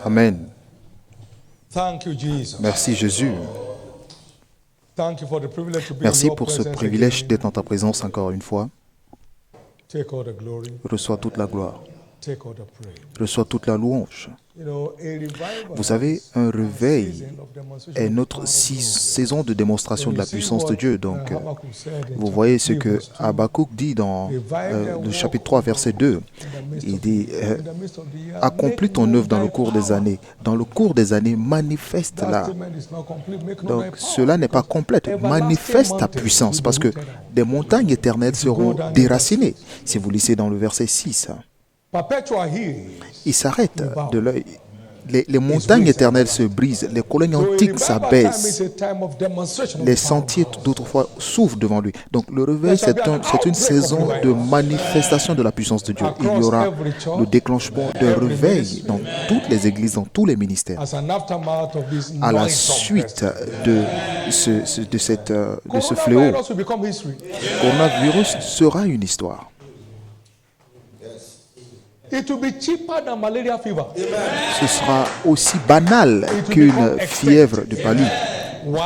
Amen. Thank you, Jesus. Merci Jésus. Thank you for the privilege to be in Merci your pour ce presence privilège again. d'être en ta présence encore une fois. Take all the glory. Reçois toute la gloire. Take all the praise. Reçois toute la louange. You know, a revival Vous savez, un réveil season of demonstration est of notre power of saison de démonstration de la puissance de Dieu. Donc, Habakkuk said in vous voyez ce chapter que 3, verse 2. Habakkuk dit dans le chapitre 3, verset 2. Il dit, accomplis ton œuvre dans le cours des années. Dans le courant des années, manifeste-la. Donc, cela n'est pas complète. Manifeste ta puissance, parce que des montagnes éternelles seront déracinées. Si vous lisez dans le verset 6, il s'arrête de l'œil. Les montagnes éternelles se brisent, les collines antiques s'abaissent, les sentiers d'autrefois s'ouvrent devant lui. Donc le réveil, c'est une saison de manifestation de la puissance de Dieu. Il y aura le déclenchement d'un réveil dans toutes les églises, dans tous les ministères. À la suite de ce fléau, le coronavirus sera une histoire. Ce sera aussi banal qu'une fièvre de palu,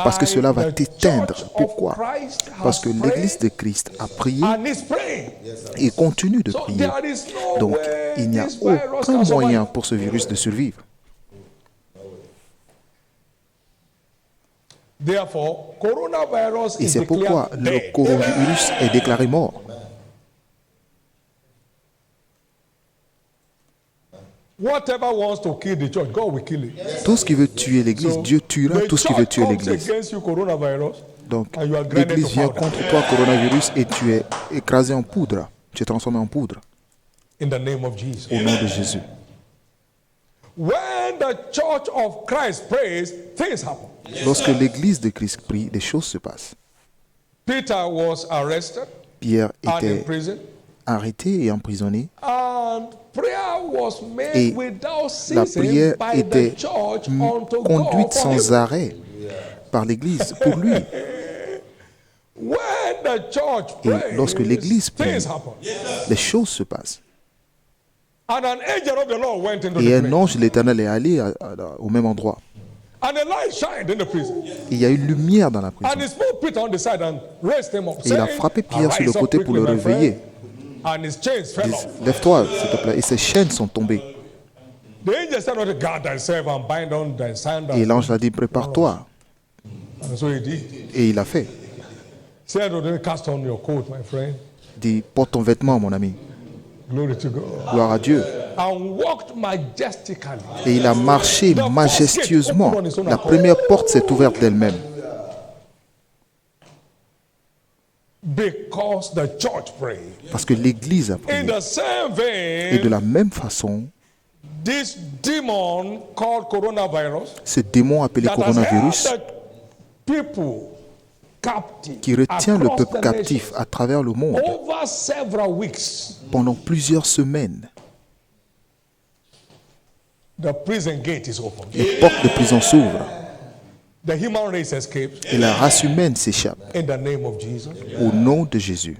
parce que cela va t'éteindre. Pourquoi? Parce que l'Église de Christ a prié et continue de prier. Donc, il n'y a aucun moyen pour ce virus de survivre. Et c'est pourquoi le coronavirus est déclaré mort. Tout ce qui veut tuer l'Église, Dieu tuera tout ce qui veut tuer l'Église. Donc, l'Église vient contre toi, coronavirus, et tu es écrasé en poudre. Tu es transformé en poudre. Au nom de Jésus. Lorsque l'Église de Christ prie, des choses se passent. Pierre était arrêté et emprisonné. Et la prière était conduite sans arrêt par l'Église pour lui. Et lorsque l'Église prie, les choses se passent. Et un ange de l'Éternel est allé au même endroit. Il y a une lumière dans la prison. Et il a frappé Pierre sur le côté pour le réveiller. Lève-toi, s'il te plaît. Et ses chaînes sont tombées. Et l'ange a dit, prépare-toi. Et il a fait. Il dit, porte ton vêtement, mon ami. Gloire à Dieu. Et il a marché majestueusement. La première porte s'est ouverte d'elle-même. Parce que l'Église a prié. Et de la même façon, ce démon appelé coronavirus, qui retient le peuple captif à travers le monde pendant plusieurs semaines, les portes de prison s'ouvrent. Et la race humaine s'échappe. Au nom de Jésus.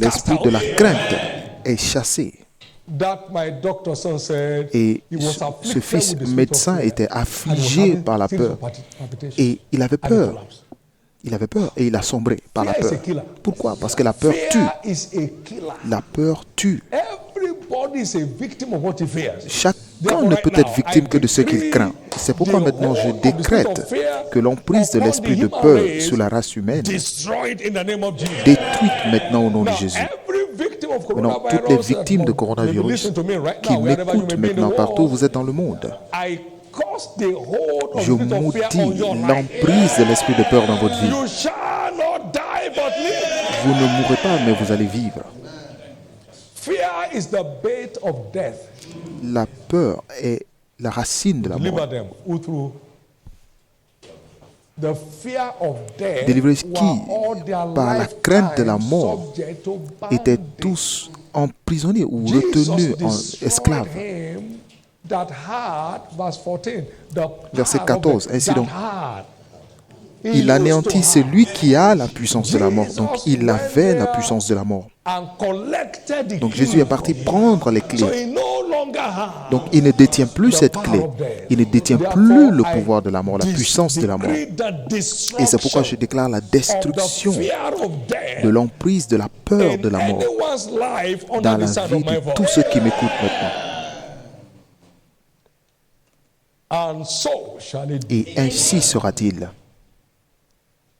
L'esprit de la crainte est chassé. Et ce fils médecin était affligé par la peur. Et il avait peur. Il avait peur et il a sombré par la peur. Pourquoi? Parce que la peur tue. La peur tue. Chacun ne peut être victime que de ce qu'il craint. C'est pourquoi maintenant je décrète que l'emprise de l'esprit de peur sur la race humaine détruite maintenant au nom de Jésus. Maintenant, toutes les victimes de coronavirus qui m'écoutent maintenant partout, vous êtes dans le monde. Je maudis l'emprise de l'esprit de peur dans votre vie. Vous ne mourrez pas, mais vous allez vivre. La peur est la racine de la mort. Délivrez qui, par la crainte de la mort, étaient tous emprisonnés ou retenus en esclaves. Verset 14, ainsi donc, il anéantit celui qui a la puissance de la mort. Donc, il avait la puissance de la mort. Donc, Jésus est parti prendre les clés. longer have Donc il ne détient plus the cette power clé. of death. Il ne détient Therefore, plus le I pouvoir de la mort, la puissance de la mort. decree the Et c'est pourquoi je destruction déclare la of the destruction fear of de death l'emprise de la peur in de la mort anyone's life under dans the la sound vie of my de tous voice. ceux qui m'écoutent maintenant. And so shall it be. Et ainsi sera-t-il.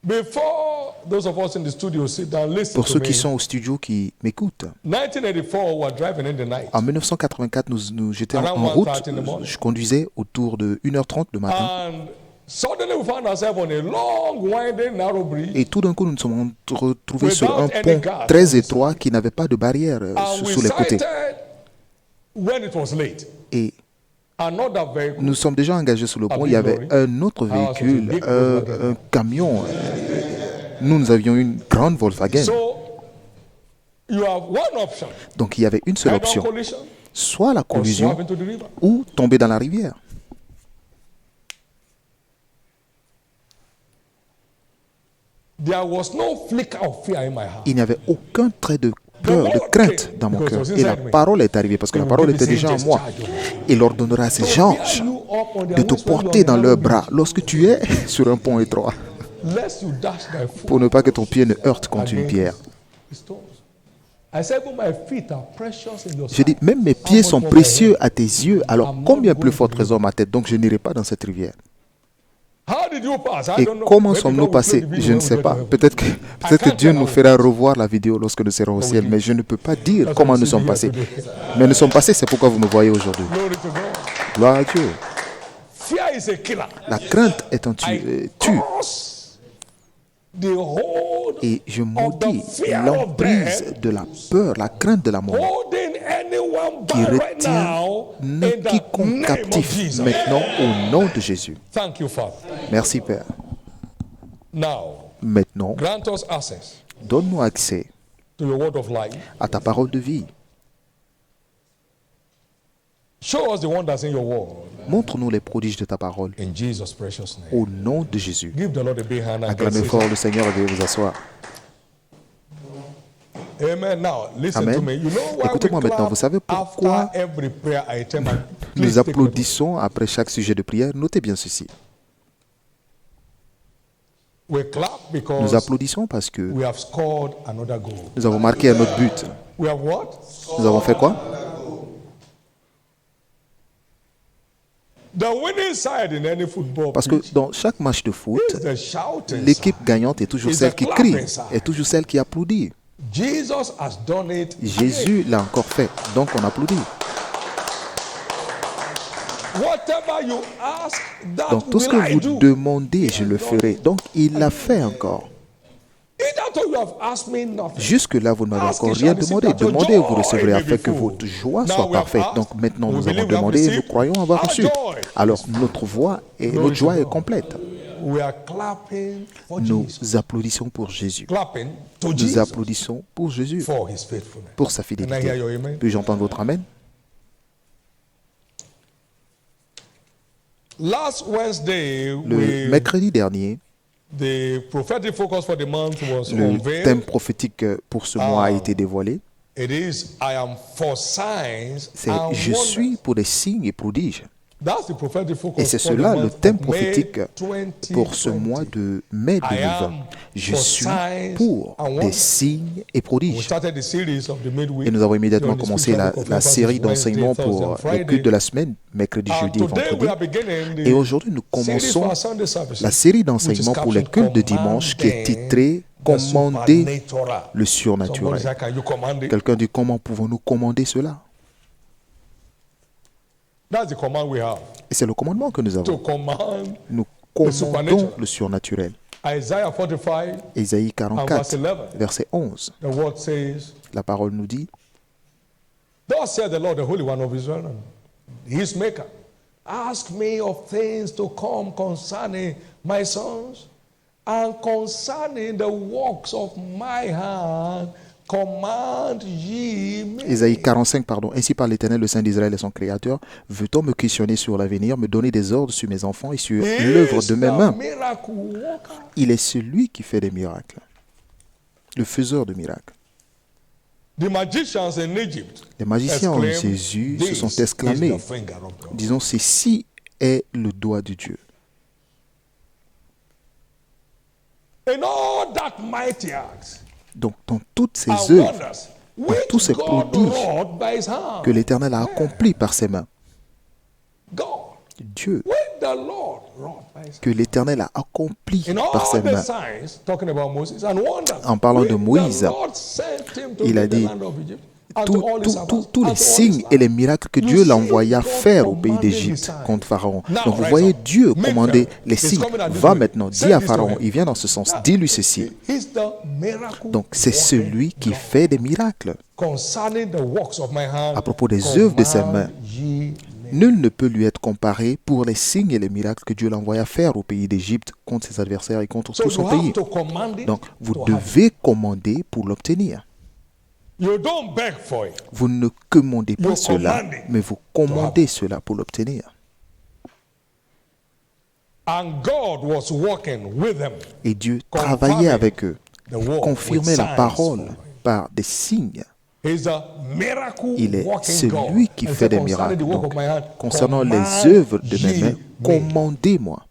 Before those of us in the studio sit down, listen Pour to ceux me. qui sont au studio qui m'écoutent, 1984, we were driving in the night. en 1984, j'étais en route, je conduisais autour de 1h30 le matin. And suddenly we found ourselves on a long, winding, narrow bridge. Et tout d'un coup, nous nous sommes retrouvés sur un pont très étroit qui n'avait pas de barrière And we sur les côtés. sighted, when it was late, Et another vehicle. nous sommes déjà engagés sur le pont. Il y avait un autre véhicule, un camion. Nous avions une grande Volkswagen. So you have one option. Donc il y avait une seule Head-on option. collision Soit la or collision swerve into the river. ou tomber dans la rivière. There was no flicker of fear in my heart. Il n'y avait aucun trait de peur, de crainte dans mon cœur. Et la parole est arrivée parce que la parole était déjà en moi. Il ordonnera à ses anges de te porter dans leurs bras lorsque tu es sur un pont étroit, Lest you dash thy foot pour ne pas que ton pied ne heurte contre une pierre. against stones. I said, "Even my feet are precious in your Je dis, sight." même mes pieds sont précieux à tes yeux, alors combien plus fort trésor ma tête, donc je n'irai pas dans cette rivière. How did you pass? I Et don't know. comment Maybe sommes-nous God will play passés? the video Je ne when we sais get pas. to heaven. Peut-être que Dieu nous fera revoir la vidéo lorsque nous serons au ciel, mais je ne peux pas dire comment nous sommes passés. Mais nous sommes passés, c'est pourquoi vous me voyez aujourd'hui. Glory to God. Gloire à Dieu. Fear is a killer. La crainte est un tue. Cause the hold Et je maudis l'emprise de la peur, la crainte de la mort holding anyone qui back right retient now in the quiconque name of captif Jesus. maintenant au nom de Jésus. Thank you, Father. Merci Père. Now, Maintenant, grant us access donne-nous accès to your word of life. à ta parole de vie. Show us the wonders in your word. Montre-nous les prodiges de ta parole In Jesus' precious name. au nom de Jésus. Give the Lord a big hand and Acclamez bless fort it. le Seigneur et veuillez vous asseoir. Amen. Now, listen Amen. to me. You know why Écoutez-moi we maintenant. clap Vous savez pourquoi after every prayer item? And please nous take note. applaudissons après chaque sujet de prière? Notez bien ceci. We clap Nous because applaudissons parce que we have scored another goal. nous avons marqué un autre but. We have what? Nous avons fait quoi? The winning side in any football Parce que pitch dans chaque match de foot, is the shouting l'équipe side. gagnante est toujours It's celle the qui crie, clapping side. est toujours celle qui applaudit. Jesus has done it. Jésus l'a encore fait, donc on applaudit. Whatever you ask, that Donc tout ce will que I vous do. demandez, je le ferai. Donc il l'a fait encore. Hitherto you have asked me nothing. Jusque-là, vous ne m'avez Ask, encore you rien shall receive, demandé. that your Demandez et vous joy recevrez may afin be que full. votre joie Now soit we have parfaite. asked, Donc maintenant, we nous believe avons we have demandé et nous received croyons avoir our reçu. joy. Alors notre voix et Glory notre joie to est God. complète. We are clapping for Nous Jesus. applaudissons pour Jésus. Clapping to Nous Jesus applaudissons pour Jésus, for his faithfulness. pour sa Can I hear your fidélité. amen? Puis-je entendre votre amen? Last Wednesday, Le mercredi dernier, the prophetic focus for the month was le unveiled. thème prophétique pour ce mois a été dévoilé. It is I am for signs C'est and Je wonders. suis pour des signes et prodiges. That's the prophetic focus Et c'est for the cela month le of thème May prophétique pour ce 2020. mois de mai I 2020. am Je for suis signs pour and des wonders. signes et We prodiges. started the series of the midweek. Et nous avons immédiatement during the commencé spiritual la conferences série Wednesday, d'enseignements Thursday, pour and les Friday. cultes de la semaine, mercredi, And jeudi et today we vendredi. are beginning the Et aujourd'hui, nous series commençons for our Sunday services, la série which is d'enseignements pour les captioned cultes de dimanche qui est titrée the Commander supernatural. le Somebody surnaturel. say, can you command it? Quelqu'un dit comment pouvons-nous commander cela? That's the command we have. Et c'est le commandement que nous To avons. command. Nous supernatural. commandons le surnaturel. Isaiah 45, Ésaïe and verse 44, 11. verset 11. The word says, La parole nous dit, Thus said the Lord, the Holy One of Israel, his maker, ask me of things to come concerning my sons, and concerning the works of my hand, command ye me. Ésaïe 45, pardon. Ainsi parle l'Éternel, le Saint d'Israël et son Créateur. Veut-on me questionner sur l'avenir, me donner des ordres sur mes enfants et sur He l'œuvre is de mes the mains? miracle worker. Il est celui qui fait des miracles, le faiseur de miracles. The magicians in Egypt Les magiciens en exclaimed, Jésus se sont "This is exclamés, the finger of God." disons, ceci est le doigt de Dieu. In all that mighty acts Donc, dans toutes ces and œuvres, wonders tous which ces God prodiges wrought by his hand. que l'Éternel a accomplis par ses mains, God, Dieu, when the Lord wrought by his hand. que l'Éternel a accompli In par ses all the mains. signs, talking about Moses, and wonders, En parlant de which Moïse, the Lord sent him to il a the dit, land of Egypt, and to all his servants, tous and les to all his signes et les land. miracles que You Dieu see l'envoya God faire au pays commanding his d'Égypte signs. contre Pharaon. Now, Donc vous rise voyez up. Dieu Make commander them. les It's signes. coming at this Va way. maintenant, Say dis à this to Pharaon, him. il vient dans ce sens, Now, dis-lui ceci. he's the miracle Donc c'est celui qui fait des miracles. concerning the works of my hand. À propos des œuvres de ses mains, command ye me. nul ne peut lui être comparé pour les signes et les miracles que Dieu l'envoya faire au pays d'Égypte contre ses adversaires et contre So tout you son have pays. to command it Donc vous to happen. devez commander pour l'obtenir. You don't beg for it. Vous ne commandez pas You cela, command it mais vous commandez cela pour l'obtenir. And God was working with them. Et Dieu Confirming travaillait avec eux, the word confirmait with la signs parole following. par des signes. He's a miracle Il est working celui God. qui And fait des concerning miracles. the work Donc, of my hand, concernant les command œuvres de mes ye mains, me. commandez-moi.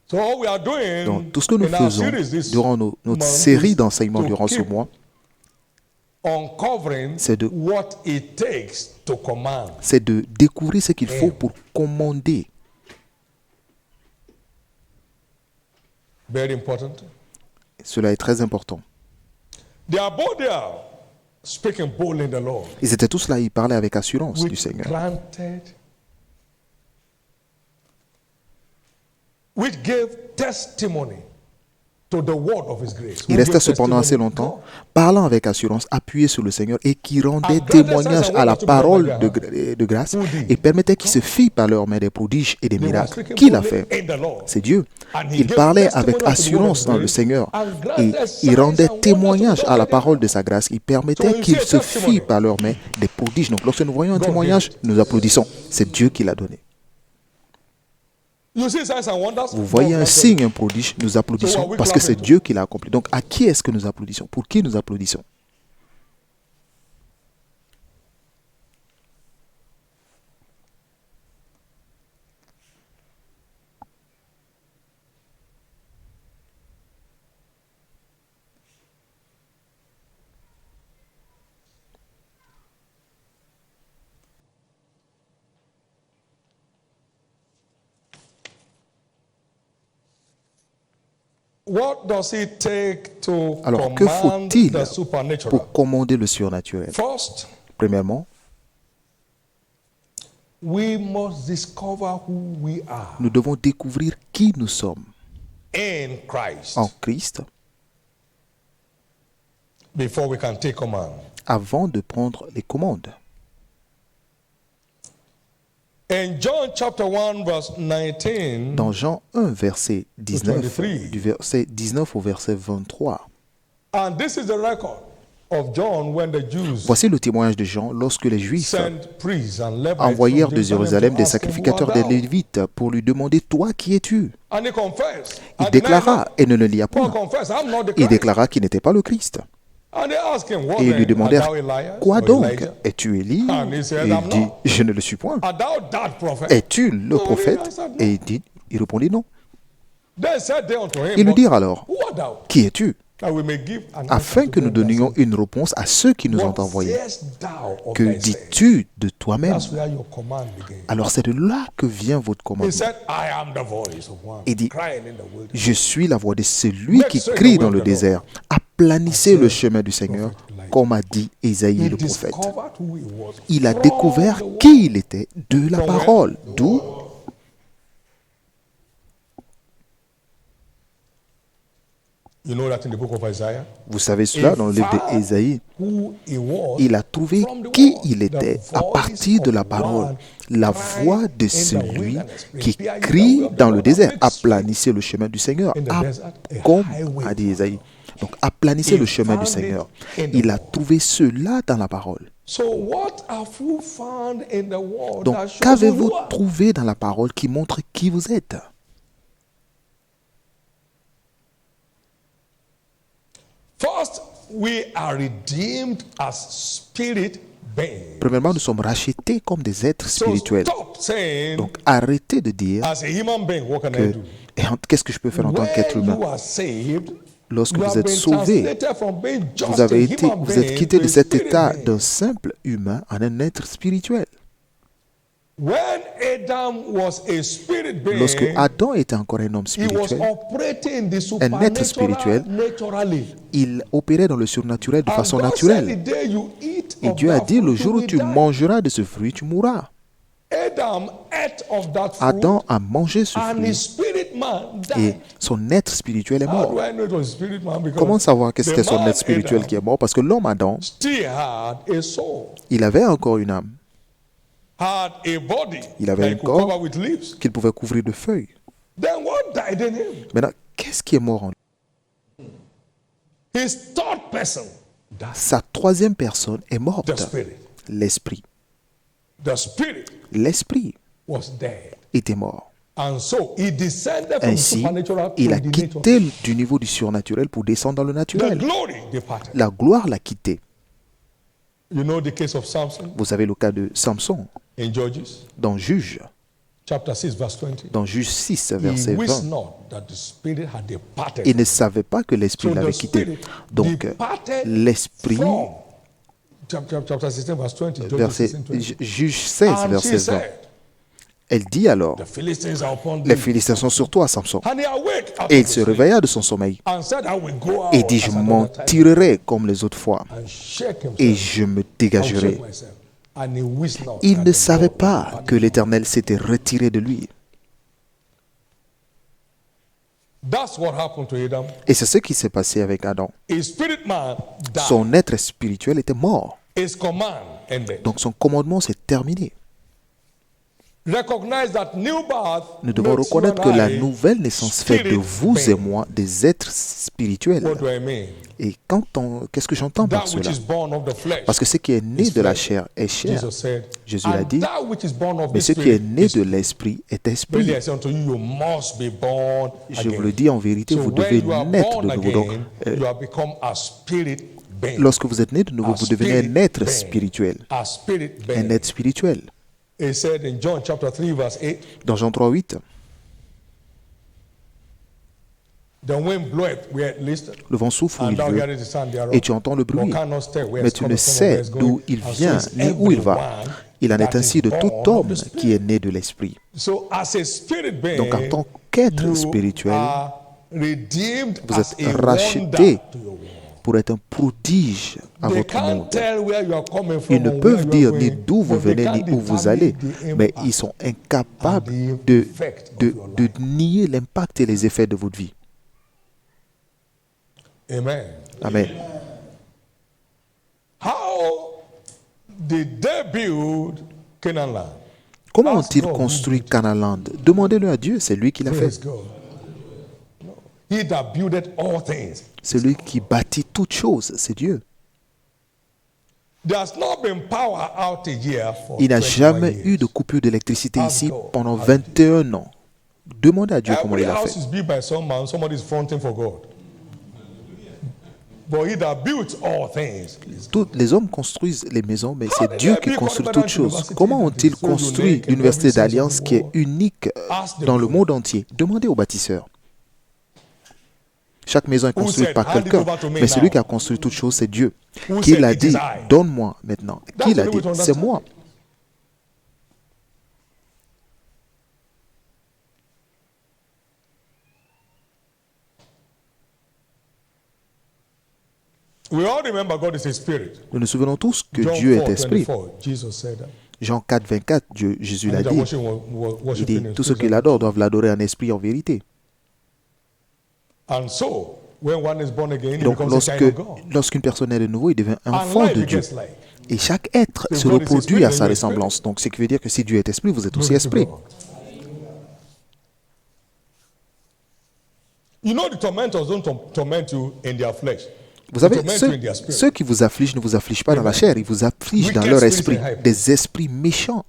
So all we are doing Donc, tout ce que nous in our faisons series this durant notre month série is d'enseignements to durant ce keep mois, uncovering c'est de- what it takes to command. c'est de découvrir ce qu'il faut pour commander. Very important. Cela est très important. They are both there, speaking boldly in the Lord. Ils étaient tous là, ils parlaient avec assurance du Which Seigneur. granted, which gave testimony to the word of his grace. Il Who restait gave cependant assez testimony? longtemps, God. parlant avec assurance, appuyé sur le Seigneur et qui rendait And greater témoignage signs and à la wonders to be done parole by their de grâce Who did? et permettait qu'il se fît par leurs mains des prodiges et des They were miracles. speaking Qui l'a boldly fait? in the Lord. C'est Dieu. And he Il gave parlait testimony avec unto the word of assurance his dans le grace, Seigneur and et granted signs il rendait and wonders to be témoignage done à la by their parole de sa grâce. Il permettait So you qu'il see se a testimony. fît par leurs mains des prodiges. Donc lorsque nous voyons un God témoignage, gave nous applaudissons. C'est Dieu qui l'a donné. You see signs and wonders? Vous voyez God un granted signe, un prodige, nous So applaudissons are we parce que c'est clapping? Dieu qui l'a accompli. Donc à qui est-ce que nous applaudissons? Pour qui nous applaudissons? What does it take to Alors, que command faut-il the supernatural? pour commander le surnaturel? First, Premièrement, we must discover who we are nous devons découvrir qui nous sommes in Christ en Christ before we can take command. avant de prendre les commandes. In John chapter 1 verse 19, Dans Jean 1, verset 19, 23. du verset 19 au verset 23, and this is the record of John when the Jews voici le témoignage de Jean lorsque les Juifs sent priests and Levites envoyèrent from de Jérusalem to des ask him, sacrificateurs "Who des art thou?" Lévites pour lui demander, toi qui es-tu? And he confessed. Il and denied déclara not. et ne le nia Paul point. confessed, I'm not the Il Christ. déclara qu'il n'était pas le Christ. And they asked him, what Et ils lui then? demandèrent, Art thou Elias quoi or donc? Elijah? Es-tu Élie? And he said, Et I'm il dit, not. je ne le suis point. Art thou that prophet? Es-tu le No, he prophète? answered, no. Et il répondit non. Then said they unto him, Ils lui "But dirent alors, who art thou? qui es-tu? That we may give an Afin answer que to nous them that donnions say, une réponse à ceux qui nous ont What envoyés. sayest thou of Que thyself?" dis-tu de toi-même? That's where your command begins. Alors c'est de là que vient votre He commandement. said, I am the voice of one Il dit, crying in the wilderness. je suis la voix de celui qui crie dans le désert. Aplanissez le chemin du Seigneur, comme a dit Ésaïe He le prophète. discovered who he was Il a from découvert the word. qui il était de la From where? parole. D'où? You know that in the book of Isaiah, Vous savez cela dans le livre d'Ésaïe. who he was Il a trouvé from the qui word, il était the à voice partir de la of parole. one La crying voix de in the celui wilderness. qui Prepare ye the crie way of the dans le Lord, désert. make straight Aplanissez le chemin du Seigneur. in the desert a Comme highway. a dit Ésaïe. Donc aplanissez He le chemin du found it Seigneur. in the Il a word. trouvé cela dans la parole. So what have you found in the word Donc that shows who qu'avez-vous you are? trouvé dans la parole qui montre qui vous êtes? First we are redeemed as spirit beings. Premièrement, nous sommes rachetés comme des êtres So spirituels. stop saying, Donc, arrêtez de dire as a human being, what can I que do? qu'est-ce que je peux faire en tant qu'être When humain? you are saved, Lorsque you vous have êtes been sauvé, translated from being just vous avez a été, human vous êtes being quitté to de a cet spirit état being. d'un simple humain à un être spirituel. When Adam was a spirit Lorsque being, Adam était encore un homme he was spirituel, operating the un être spirituel, supernatural naturally. il opérait dans le surnaturel de And façon God said, naturelle. the day you eat Et of Dieu a that dit, le fruit, jour you où will tu die. mangeras de ce fruit, tu mourras. Adam ate of that fruit, Adam a mangé ce and his fruit spirit man et died. son être spirituel est How mort. do I know it was a spirit man? Because Comment savoir que the c'était son man être spirituel Adam qui est mort? Parce que l'homme Adam, still had a soul, il avait encore une âme had a body Il avait that un he could corps. cover with leaves. qu'il pouvait couvrir de feuilles. Then what died in him? Maintenant, qu'est-ce qui est mort en lui? His third person died. Sa troisième personne est morte. The spirit. L'esprit. The spirit L'esprit was dead. était mort. And so he descended from Ainsi, supernatural il to a the quitté natural. du niveau du surnaturel pour descendre dans le The naturel. glory departed. La gloire l'a quitté. You know the case of Samson Vous savez le cas de Samson in Judges, dans Juge, chapter 6, verse 20. dans Juge 6, He verset wist 20. not that the spirit had departed. Il ne savait pas que l'esprit So l'avait the quitté. spirit Donc, departed l'esprit, from chapter 16, verse 20. Judges verset, 16, 20. Juge 16, And verset she 20. said, Elle dit alors, the Philistines are upon les thee. Philistins sont sur toi, Samson. And he awake out Et of il the se sleep réveilla de son sommeil and said, I will go out et dit, je as m'en another time tirerai comme les autres fois and shake himself. et je me I will dégagerai. shake myself. And he wist not Il that ne the savait Lord pas departed. que l'Éternel s'était retiré de lui. That's what happened to Adam. Et c'est ce qui s'est passé avec Adam. His spirit man died. Son être spirituel était mort. His command ended. Donc son commandement s'est terminé. Recognize that new birth Nous devons makes reconnaître you que and la I nouvelle naissance fait de spirit vous et being. moi des êtres spirituels. What do I mean? Et qu'est-ce que j'entends par That which cela? is born of the flesh. Parce que ce qui est né is de la flesh. chair est chair. Jesus said, Jésus l'a and dit, that which is born of mais the ce qui est spirit né is de l'esprit est Really, esprit. I say unto you, you must be born Je vous again. le dis en vérité, So vous when devez you are naître born de nouveau. Donc, again, you have become a spirit being. lorsque vous êtes né de nouveau, A vous devenez un spirit être being. spirituel. A spirit Un being. être spirituel. It said in John chapter 3 verse 8, Dans Jean 3, 8, the wind bloweth where it listeth, le vent souffle où and il thou veut hearest the sound thereof, et tu entends le but bruit, cannot tell where mais it's tu ne coming from or where sais it's going. d'où il And so vient is ni où il va. everyone Il en est that ainsi is de tout born of homme the qui Spirit. est né de l'esprit. So as a spirit being, Donc en tant qu'être you spirituel, are redeemed vous as êtes a racheté wonder to your world. pour être un prodige à They votre can't monde. tell where you are coming from Ils ne or where peuvent you dire are ni going, d'où vous but they venez can't ni où vous determine allez, the mais impact ils sont incapables and the de, effect of de, your de life. nier l'impact et les effets de votre vie. Amen. Amen. How did they build Canaan land? Comment Ask ont-ils God who construit built it. Canaan? Demandez-le à Dieu, c'est lui qui l'a Praise fait. God. No. He that buildeth all things. Celui qui bâtit toutes choses, c'est Dieu. There's not been power outage here for Il n'a 21 jamais years. eu de coupure d'électricité Ask ici God. pendant Ask 21 ans. Demandez à Dieu comment Every il a house fait. is built by some man, somebody is fronting for God. But he that built all things is Tous les hommes construisent les maisons, mais How c'est did Dieu they qui build construit Covenant toutes choses. University Comment that ont-ils is so construit unique in l'université every sense of d'Alliance the qui est word? unique Ask the dans le builder. monde entier? Demandez aux bâtisseurs. Chaque maison est Who construite said, par "Hand it quelqu'un, over to me mais celui now"? qui a construit toutes choses, c'est Dieu. Who Qui said, l'a "It is dit? I"? Donne-moi maintenant. That's Qui the l'a way dit? to C'est understand moi. it. We all remember God is a spirit. Nous nous souvenons tous que John Dieu est 4, esprit. 24, Jesus said that. Jean 4, 24, Jésus l'a And the dit. worship Il dit, in tous ceux spirit qui and l'adorent doivent l'adorer en esprit et en vérité. And so, when one is born again, he Donc becomes a child of God. lorsqu'une personne est de nouveau, il devient And enfant life de Dieu. begets life. Et chaque être If se God is reproduit spirit, à then sa you are spirit. ressemblance. Donc ce qui veut dire que si Dieu est esprit, vous êtes aussi Glory to esprit. God. You know, the tormentors don't torment you in their flesh. Vous savez, They torment you in their spirit. ceux qui vous affligent ne vous affligent pas dans la chair, ils vous affligent dans Wicked leur spirits esprit. in high places. Des esprits méchants.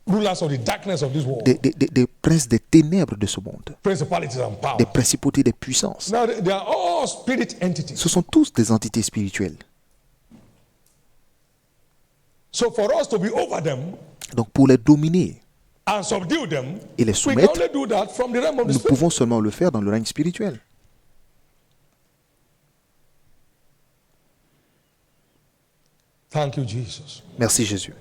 rulers of the darkness of this world, des princes des ténèbres de ce monde, principalities and des powers. principautés, des puissances. Now they are all spirit entities. Ce sont tous des entités spirituelles. So for us to be over them Donc pour les dominer and subdue them, et les we can soumettre, only do that from the realm of the nous spirit. pouvons seulement le faire dans le règne spirituel. Thank you, Jesus. Merci Jésus.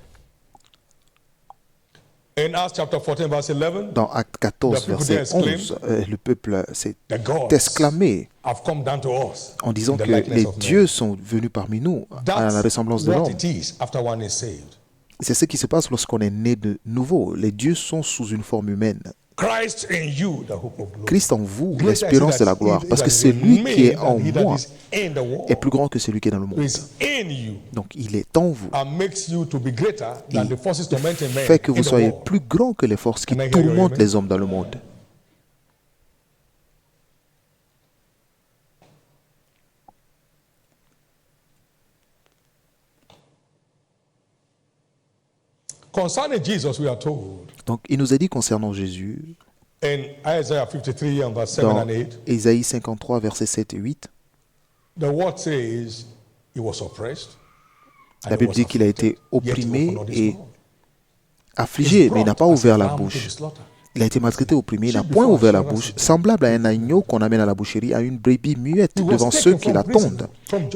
In Acts chapter 14, verse 11, Dans Acte 14, The people verset there 11, le peuple s'est the gods exclamé have come down to us en disant in the que likeness les of men. dieux sont venus parmi nous à la That's ressemblance de what l'homme. it is after one is saved. C'est ce qui se passe lorsqu'on est né de nouveau. Les dieux sont sous une forme humaine. Christ in you, the hope of glory. Christ en vous, Greater is he l'espérance de la that gloire. is- Parce que that is in celui me qui est than en he that moi is in the world. est plus grand que celui qui est dans le monde. Is in you Donc il est en vous. and makes you to be greater than the forces tormenting men Fait que in vous the soyez world. plus grand que les forces qui Can I hear you, tourmentent amen? les hommes dans le monde. Concerning Jesus, we are told Donc il nous a dit concernant Jésus, in Isaiah 53 and verse 7 dans and 8, Ésaïe 53, versets 7 et 8, the word says he was oppressed. and la he Bible was dit qu'il a été afflicted, yet he opprimé opened not his et mouth. affligé, He's mais il n'a brought pas as a ouvert la lamb to bouche. the slaughter. Il a été maltraité, opprimé, il n'a point ouvert la bouche, semblable à un agneau qu'on amène à la boucherie, à une brebis muette devant ceux qui l'attendent.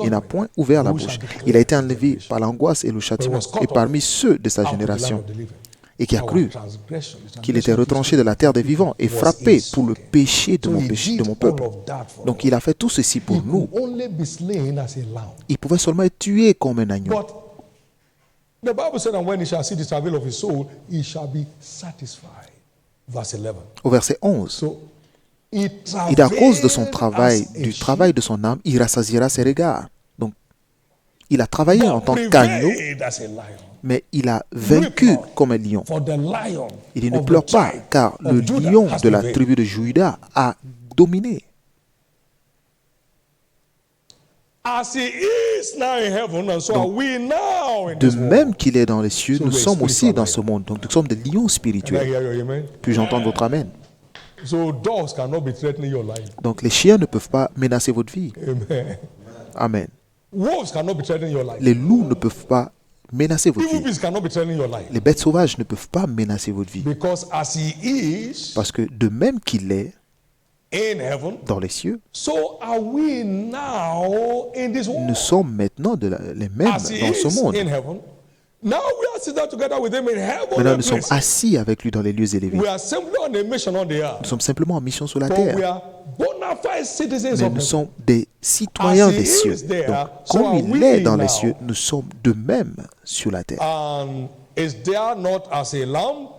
Il n'a point ouvert la bouche. Il a été enlevé par l'angoisse et le châtiment, et parmi ceux de sa Out of the land génération, of the living. et qui a Our cru transgression, qu'il était retranché de la terre des vivants et frappé pour le péché de mon peuple. Donc il a fait tout ceci pour nous. Only be slain as a lamb. Il pouvait seulement être tué comme un agneau. But the Bible said, and when he shall see the travail of his soul, he shall be satisfied. Verse 11. Au verset 11, So, he et à cause de son travailled travail, as a du sheep, travail de son âme, il rassasiera ses regards. Donc il a travaillé en but tant qu'agneau, prevailed as a lion. mais il a vaincu comme un lion. For the lion Il ne of the pleure pas, tribe car of le Judah lion has de la prevailed. tribu de Juda a dominé. As he is now in heaven, and so are we now in De this world. même qu'il est dans les cieux, So nous we are sommes aussi spiritual dans lions. ce monde. Donc nous sommes des lions Can I spirituels. hear you, amen? Puis-je entendre votre amen? So dogs cannot be threatening your life. Donc les chiens ne peuvent pas menacer votre vie. Amen. Amen. Wolves cannot be threatening your life. Les loups ne peuvent pas menacer votre Evil vie. beasts cannot be threatening your life. Les bêtes sauvages ne peuvent pas menacer votre vie. Because as he is Parce que de même qu'il est in heaven, dans les cieux, so are we now in this world. nous sommes maintenant les mêmes As he dans ce is monde. in heaven, now we are seated together with him in Maintenant, heaven. nous sommes assis avec lui dans les lieux élevés. We are simply on a mission on the Nous earth. sommes simplement en mission sur la But we terre. are bona fide citizens Mais of nous heaven. sommes des citoyens As he des cieux. is there, Donc, so comme are il we est dans les now. cieux, nous sommes de même sur la terre. And is there not as a lamb?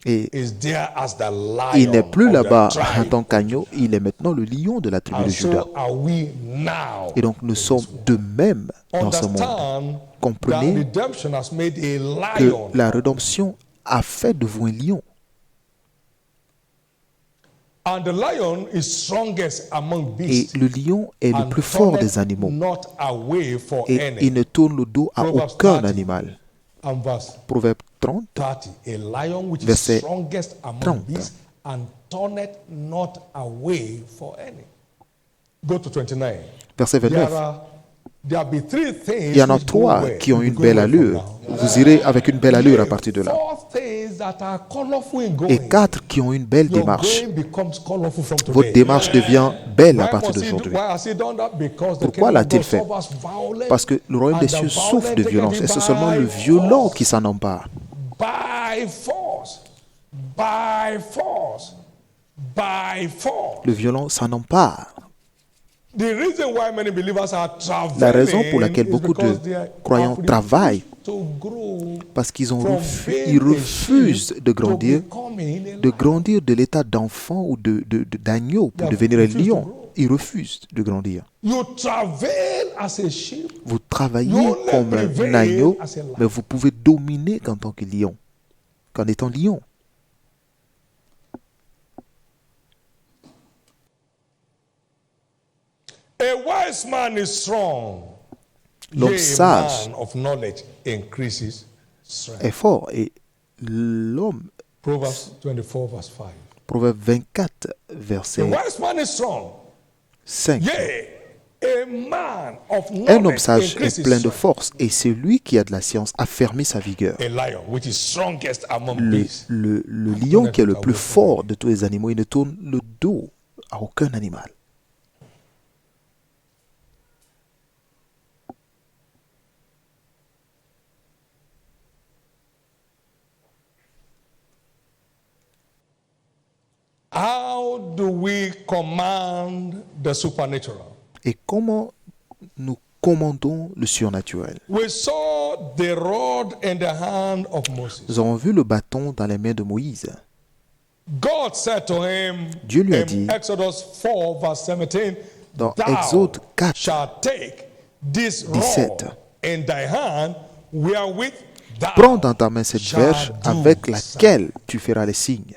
Et Is there as the lion il n'est plus of the là-bas en tribe? tant qu'agneau, il est maintenant le lion de la tribu And de Juda. so are we now. Et donc nous sommes de même dans ce monde. Understand that Comprenez redemption has made a que lion. la rédemption a fait de vous un lion. And the lion is strongest among Et beasts. le lion est le And plus fort turneth des animaux. not away for Et any. il ne tourne le dos à Proverbs aucun 30. animal. And verse Proverbe 30, 30. A lion which is Verset strongest among 30. beasts and turneth not away for any. Go to 29. verset 29. There be three things Il y en a which go trois well. qui ont You une go belle well from allure. now. Vous irez avec une belle allure à partir de là. Four things that are colorful in going. Et quatre qui ont une belle Your démarche. going becomes colorful from today. Votre démarche devient belle à Why partir must he do- d'aujourd'hui. why has he done that? Because the Pourquoi kingdom of l'a-t-il God fait? suffers violence, Parce que le royaume and des the cieux violent souffre de take violence. it Et c'est seulement le by violent force. qui s'en empare. By force. By force. By force. Le violent s'en empare. The reason why many believers are traveling La raison pour laquelle is beaucoup de because they are croyants refused travaillent, to grow parce qu'ils from ils being a refusent sheep de to grandir, becoming a de lion. grandir de l'état d'enfant ou d'agneau pour devenir un lion. Ils refusent de grandir. You travail as a sheep. Vous travaillez You only comme un prevail agneau, as a lion. mais vous pouvez dominer qu'en tant que lion, qu'en étant lion. A wise man is strong. L'homme Yea, a sage man of knowledge increases strength. est fort et l'homme. Proverbs 24, verse 5. Proverbe 24, The verset wise man is strong. 5. Yea, a man of Un homme knowledge sage increases est plein de strength. force, et celui qui a de la science affermit sa vigueur. A lion, which is strongest among Le beasts. lion qui est le plus fort de tous les animaux, il ne tourne le dos à aucun animal. How do we command the supernatural? Et comment nous commandons le surnaturel? We saw the rod in the hand of Moses. Nous avons vu le bâton dans les mains de Moïse. God said to him Dieu lui a in dit, Exodus 4, verse 17, dans Thou Exode 4, shalt take this 17. rod in thy hand wherewith thou prends dans ta main cette shalt verge do avec signs. laquelle tu feras les signes.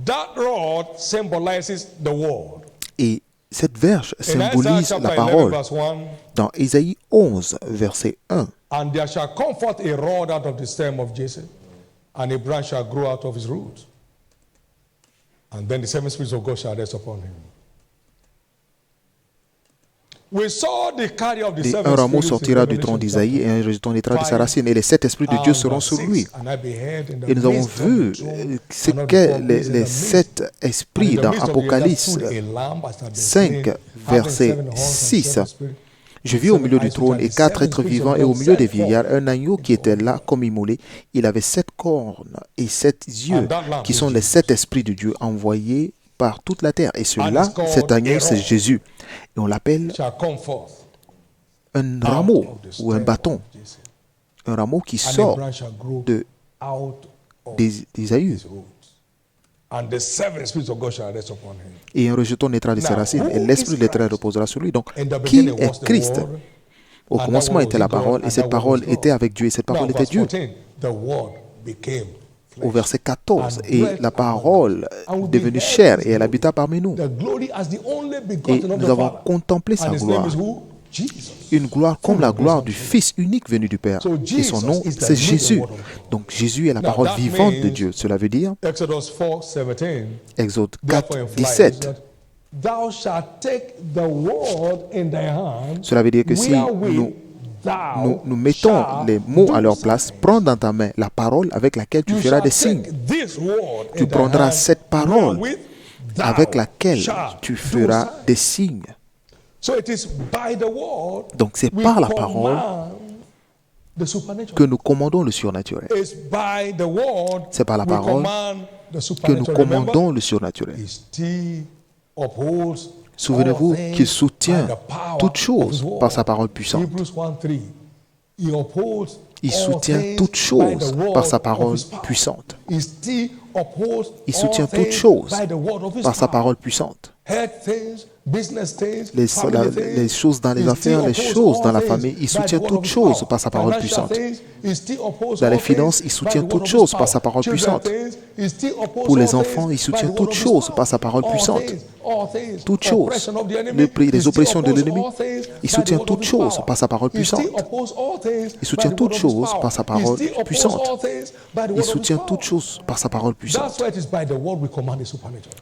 That rod symbolizes the word. Et cette verge In Isaiah symbolise chapter la 11, parole. verse 1, Dans Ésaïe 11, verset 1, and there shall come forth a rod out of the stem of Jesse, and a branch shall grow out of his root. And then the seven spirits of God shall rest upon him. We saw the carrier of the et seven un rameau spirits in sortira du Revelation tronc d'Isaïe et un rejeton naîtra de sa racine, et les 7 esprits de Dieu seront sur lui. Et nous avons vu ce qu'est les 7 esprits dans Apocalypse 5, verset 6. Je vis au milieu du trône et 4 êtres vivants, et au milieu des vieillards un agneau qui était là comme immolé. Il avait 7 cornes et 7 yeux, qui sont les 7 esprits de Dieu envoyés par toute la terre. Et celui-là, cet agneau, c'est Jésus. Et on l'appelle un rameau ou un bâton. Un rameau qui sort d'Isaïe. Et un rejeton naîtra de ses racines, et l'esprit de l'Éternel reposera sur lui. Donc, qui est Christ? Au commencement était la parole, et cette parole était avec Dieu, et cette parole était Dieu. Au verset 14, et la parole devenue chair, et elle habita parmi nous. Et nous avons contemplé sa gloire. Une gloire comme la gloire du Fils unique venu du Père. Et son nom, c'est Jésus. Donc Jésus est la parole vivante de Dieu. Cela veut dire, Exode 4, 17. Cela veut dire que si nous mettons les mots à leur place, prends dans ta main la parole avec laquelle tu feras des signes. Tu prendras cette parole avec laquelle tu feras des signes. Donc c'est par la parole que nous commandons le surnaturel. C'est par la parole que nous commandons le surnaturel. Souvenez-vous qu'il soutient toutes choses par sa parole puissante. Il soutient toutes choses par sa parole puissante. Il soutient toutes choses par sa parole puissante. Les choses dans les affaires, les choses dans la famille, il soutient toutes choses par sa parole puissante. Dans les finances, il soutient toutes choses par sa parole puissante. Pour les enfants, il soutient toutes choses par sa parole puissante. Toutes choses. Les oppressions de l'ennemi, il soutient toutes choses par sa parole puissante. Il soutient toutes choses par sa parole puissante. Il soutient toutes choses par sa parole puissante.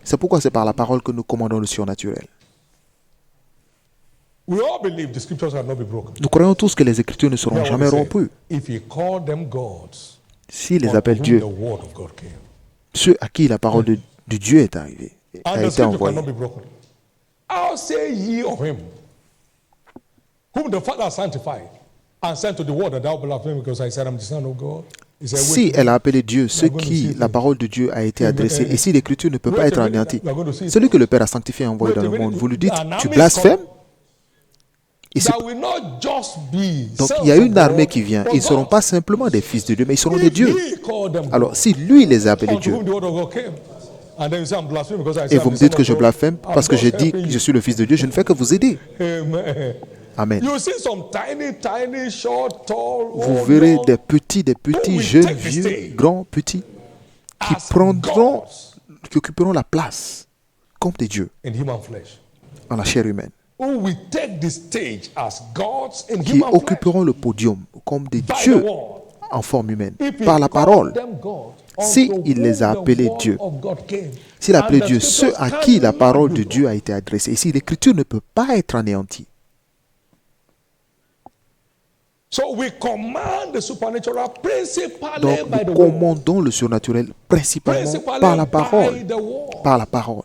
C'est pourquoi c'est par la parole que nous commandons le surnaturel. Nous croyons tous que les Écritures ne seront jamais rompues. S'il les appelle Dieu, ceux à qui la parole de Dieu est arrivée, a été envoyée. Si elle a appelé Dieu, ceux qui la parole de Dieu a été adressée, et si l'Écriture ne peut pas être anéantie, celui que le Père a sanctifié et envoyé dans le monde, vous lui dites, tu blasphèmes? Donc il y a une armée qui vient. Ils ne seront pas simplement des fils de Dieu, mais ils seront des dieux. Alors si lui les a appelés Dieu, et vous me dites que je blasphème parce que j'ai dit que je suis le fils de Dieu, je ne fais que vous aider. Amen. Vous verrez des petits, jeunes, vieux, grands, petits, qui occuperont la place comme des dieux en la chair humaine. who will take the stage as gods in qui human flesh. occuperont le podium comme des By the dieux word. en forme humaine, If he par la called parole. them God, Si unto il les a whom the appelés word Dieu, of God came. s'il a appelé And the Dieu ceux scriptures à qui la cannot parole be de Dieu a été adressée, ici l'écriture ne peut pas être anéantie. So we command the supernatural principally Donc by the nous word. commandons le surnaturel principalement Principally par la by parole. the word. Par la parole.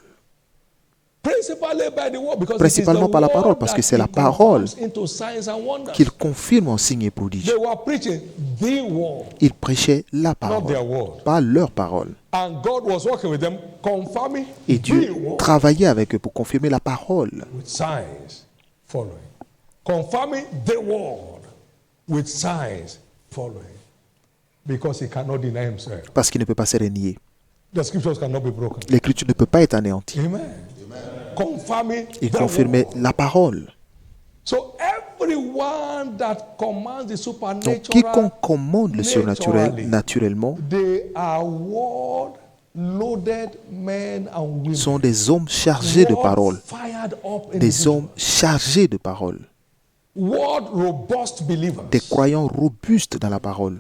Principally by the word, because Principalement it is the par la parole, word parce that que c'est la he parole confirms into signs and wonders. qu'il confirme en signes et prodiges. They were preaching the word, Ils prêchaient la not their parole, word. pas leur parole. And God was working with them, confirming Et the Dieu word travaillait avec eux pour confirmer la parole. with signs following. Confirming the word with signs following. Because he cannot deny himself. Parce qu'il ne peut pas se renier. The scriptures cannot be broken. L'écriture ne peut pas être anéantie. Amen. Confirming Il the confirmait word. la parole. So everyone that commands the Donc supernatural, quiconque commande le surnaturel naturellement they are word loaded men and women. sont des hommes chargés de Word parole. fired up Des individuals. hommes chargés de parole. Word robust believers. Des croyants robustes dans la parole.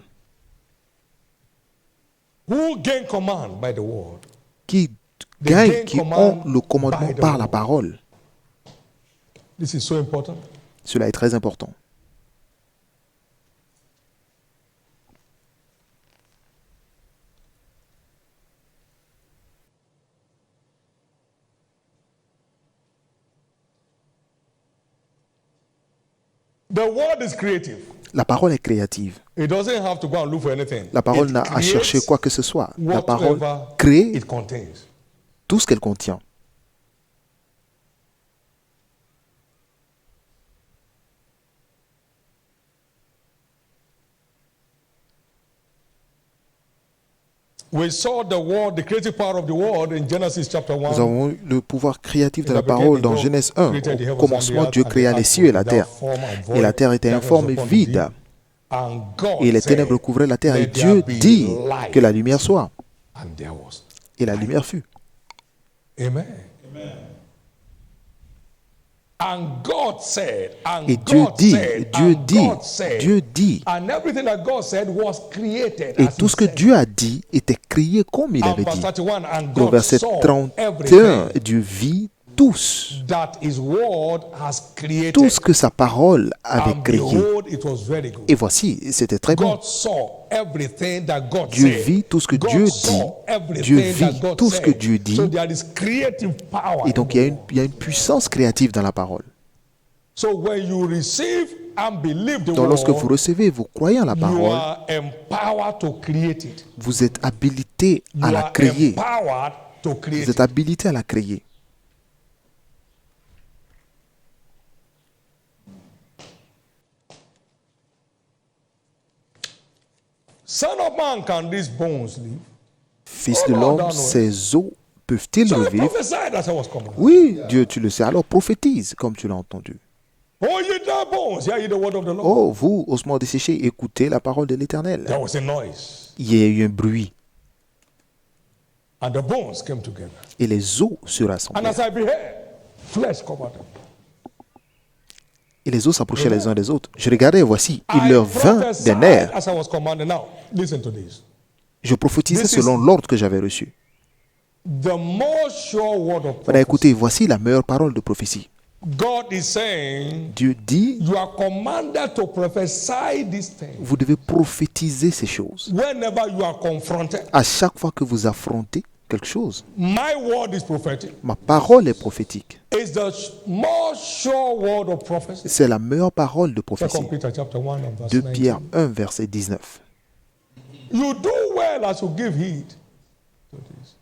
Who gain command by the word. Qui gagnent, qui ont le commandement par la parole. This is so important. Cela est très important. The word is creative. La parole est créative. It doesn't have to go and look for anything. La parole It n'a à chercher creates quoi que ce soit. La parole whatever crée it contains. tout ce qu'elle contient. We saw the word, the creative power of the word in Genesis chapter 1. Nous avons eu le pouvoir créatif de la parole dans Genèse 1. Au commencement, Dieu créa les cieux et la terre. Et la terre était informe et vide. And God Et les said, ténèbres couvraient la terre. Et "Let Dieu there be dit light." que la lumière soit. And there was. Et la lumière fut. Amen. And God said, and Et Dieu God dit, said, Dieu and dit, God said, Dieu dit. and everything that God said was created Et as tout he ce que said. Dieu a dit était créé comme il And avait verse dit. 31, and Au God verset saw 31, everything Dieu vit tous. that his word has created. Tout ce que sa parole avait And créé. behold, it was very good. Et voici, c'était très bon. God saw everything that God Dieu said. vit tout ce que God Dieu saw dit. everything Dieu that vit God tout ce que said. Dieu dit. So there is creative power. Et donc, il y a une puissance créative dans la parole. So when you receive and believe the Donc, lorsque vous word, recevez, vous croyez en la you parole, are empowered to create it. vous êtes habilité à You la are créer. empowered to create Vous êtes it. habilité à la créer. Son of man, can these bones live? Fils de l'homme, ces os peuvent-ils So he revivre? prophesied as I was coming. Oui, Dieu, tu le sais. Alors prophétise, comme tu l'as entendu. Oh, ye dry bones, hear ye the word of the Lord. Oh, vous, ossements desséchés, écoutez la parole de l'Éternel. There was a noise, Il y a eu un bruit, and the bones came together. et les os se And rassemblèrent. as I beheld, flesh covered them. Et les os s'approchaient les uns des autres. Je regardais, et voici, il I leur vint des prophesied nerfs. as I was commanded. Now, listen to this. Je prophétisais This is- selon l'ordre que j'avais reçu. The more sure word of Voilà, prophecy. écoutez, voici la meilleure parole de prophétie. God is saying, Dieu dit, you are commanded to prophesy these things. vous devez prophétiser ces choses. Whenever you are confronted, À chaque fois que vous affrontez quelque chose, my word is prophetic. ma parole est prophétique. It's the more sure word of prophecy. C'est la meilleure parole de 2 prophétie. Peter chapter 1 and verse 2 19. Pierre 1, verset 19. You do well as you give heed to this.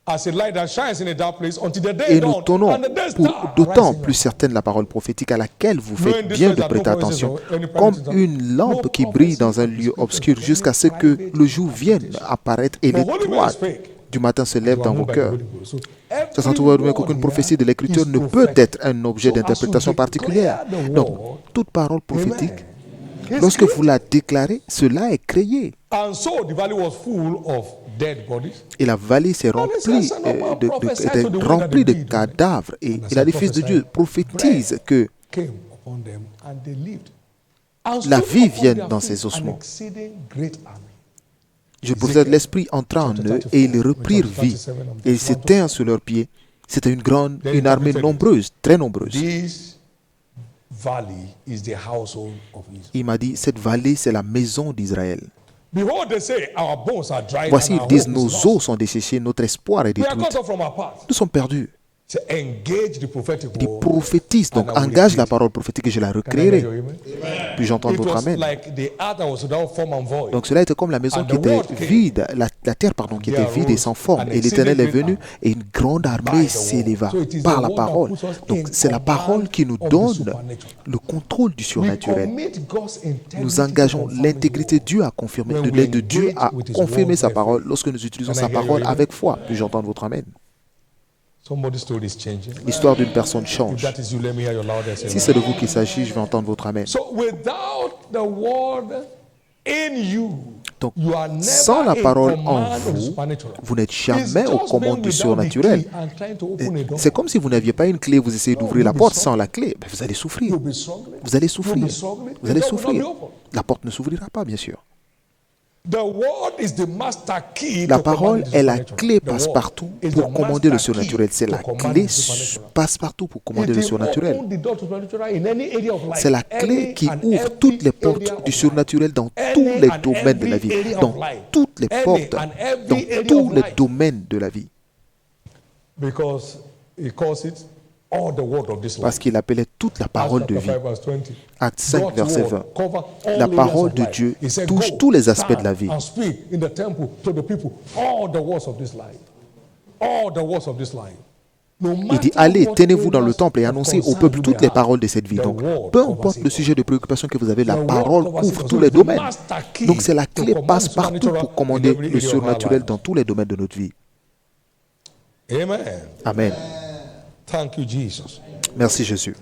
As a light that shines in a dark place until the day Et nous dawn tenons and the day pour star d'autant rising plus up. certaine la parole prophétique à laquelle vous Knowing faites this bien way de that no prêter voices attention, or any comme prophecy une lampe qui brille dans un lieu obscur jusqu'à ce que le jour vienne apparaître et The Holy Man l'étoile spake. du matin se lève You are dans vos moved by the cœurs. Holy Ghost. So Ça s'en every trouve word qu'aucune here prophétie de l'Écriture is ne peut prophetic. être un objet So as you d'interprétation particulière. declare the Donc, word, toute parole prophétique, Amen. lorsque vous la déclarez, cela est créé. And so the valley was full of dead bodies. Et la vallée s'est remplie remplie de cadavres. Et il a dit, fils de Dieu, prophétise que Came upon them and they lived. la vie vienne dans ces ossements. Je possède l'esprit entra en eux et ils reprirent vie. Et ils s'éteignent sur leurs pieds. C'était une armée nombreuse, très nombreuse. This valley is the household of Israel. Il m'a dit, cette vallée, c'est la maison d'Israël. Behold, they say, our bones are dried Voici, and ils our disent, hope nos is os lost. sont desséchés, notre espoir est We are détruit. cut off from our path. Nous sommes perdus. To engage the prophetic Il word. prophétise, donc And I will engage repeat. la parole prophétique et je la Can I hear recréerai. you, amen? Puis j'entends It votre was amen. like the earth that was without form and void. Donc cela était comme la maison And qui the était word came. vide, la terre pardon, qui était vide et sans forme. Et l'Éternel est venu et une grande armée s'éleva par la parole. Donc c'est la parole qui nous donne le contrôle du We surnaturel. commit God's integrity Nous engageons to confirm l'intégrité de Dieu à confirmer, de l'aide de Dieu à confirmer sa parole lorsque nous utilisons sa parole avec foi. Puis j'entends votre amen. Somebody's story is changing. L'histoire d'une personne If change. that is you, let me hear your loudest Si amen. c'est de vous qu'il s'agit, je vais entendre votre amen. So without the word in you, Donc, you are never sans la in parole en command of the vous, supernatural. vous n'êtes It's jamais aux just commandes being du without the surnaturel. key and trying to open a door. C'est comme si vous n'aviez pas une clé, vous essayez d'ouvrir la you'll be porte struggling. sans la clé. Ben, vous allez souffrir. You'll be struggling. Vous allez You'll souffrir. be struggling. Vous allez The door will not souffrir. be open. La porte ne s'ouvrira pas, bien sûr. The word is the master key La to parole command the est la supernatural. clé The word passe-partout is the pour commander le master surnaturel. key C'est to la command clé the supernatural. passe-partout pour commander It le will surnaturel. open the door to supernatural in any area of life. C'est la clé Any qui and ouvre every toutes les area portes of du life. surnaturel dans Any tous les and domaines de la every vie. area Dans of life. toutes les Any portes, and every dans area tous of les life. domaines de la vie. Because he calls it all the word of this Parce life. qu'il appelait toute la parole de vie. Acte 5, verset 20. La parole de Dieu touche tous les aspects de la vie. And speak in the temple to the people all the words of this life. All the words of this life. Il dit, allez, tenez-vous dans le temple et annoncez au peuple toutes les paroles de cette vie. Donc, peu importe le sujet de préoccupation que vous avez, la parole couvre tous les domaines. Donc, c'est la clé passe-partout pour commander le surnaturel dans tous les domaines de notre vie. Amen. Amen. Thank you, Jesus. Merci Jésus.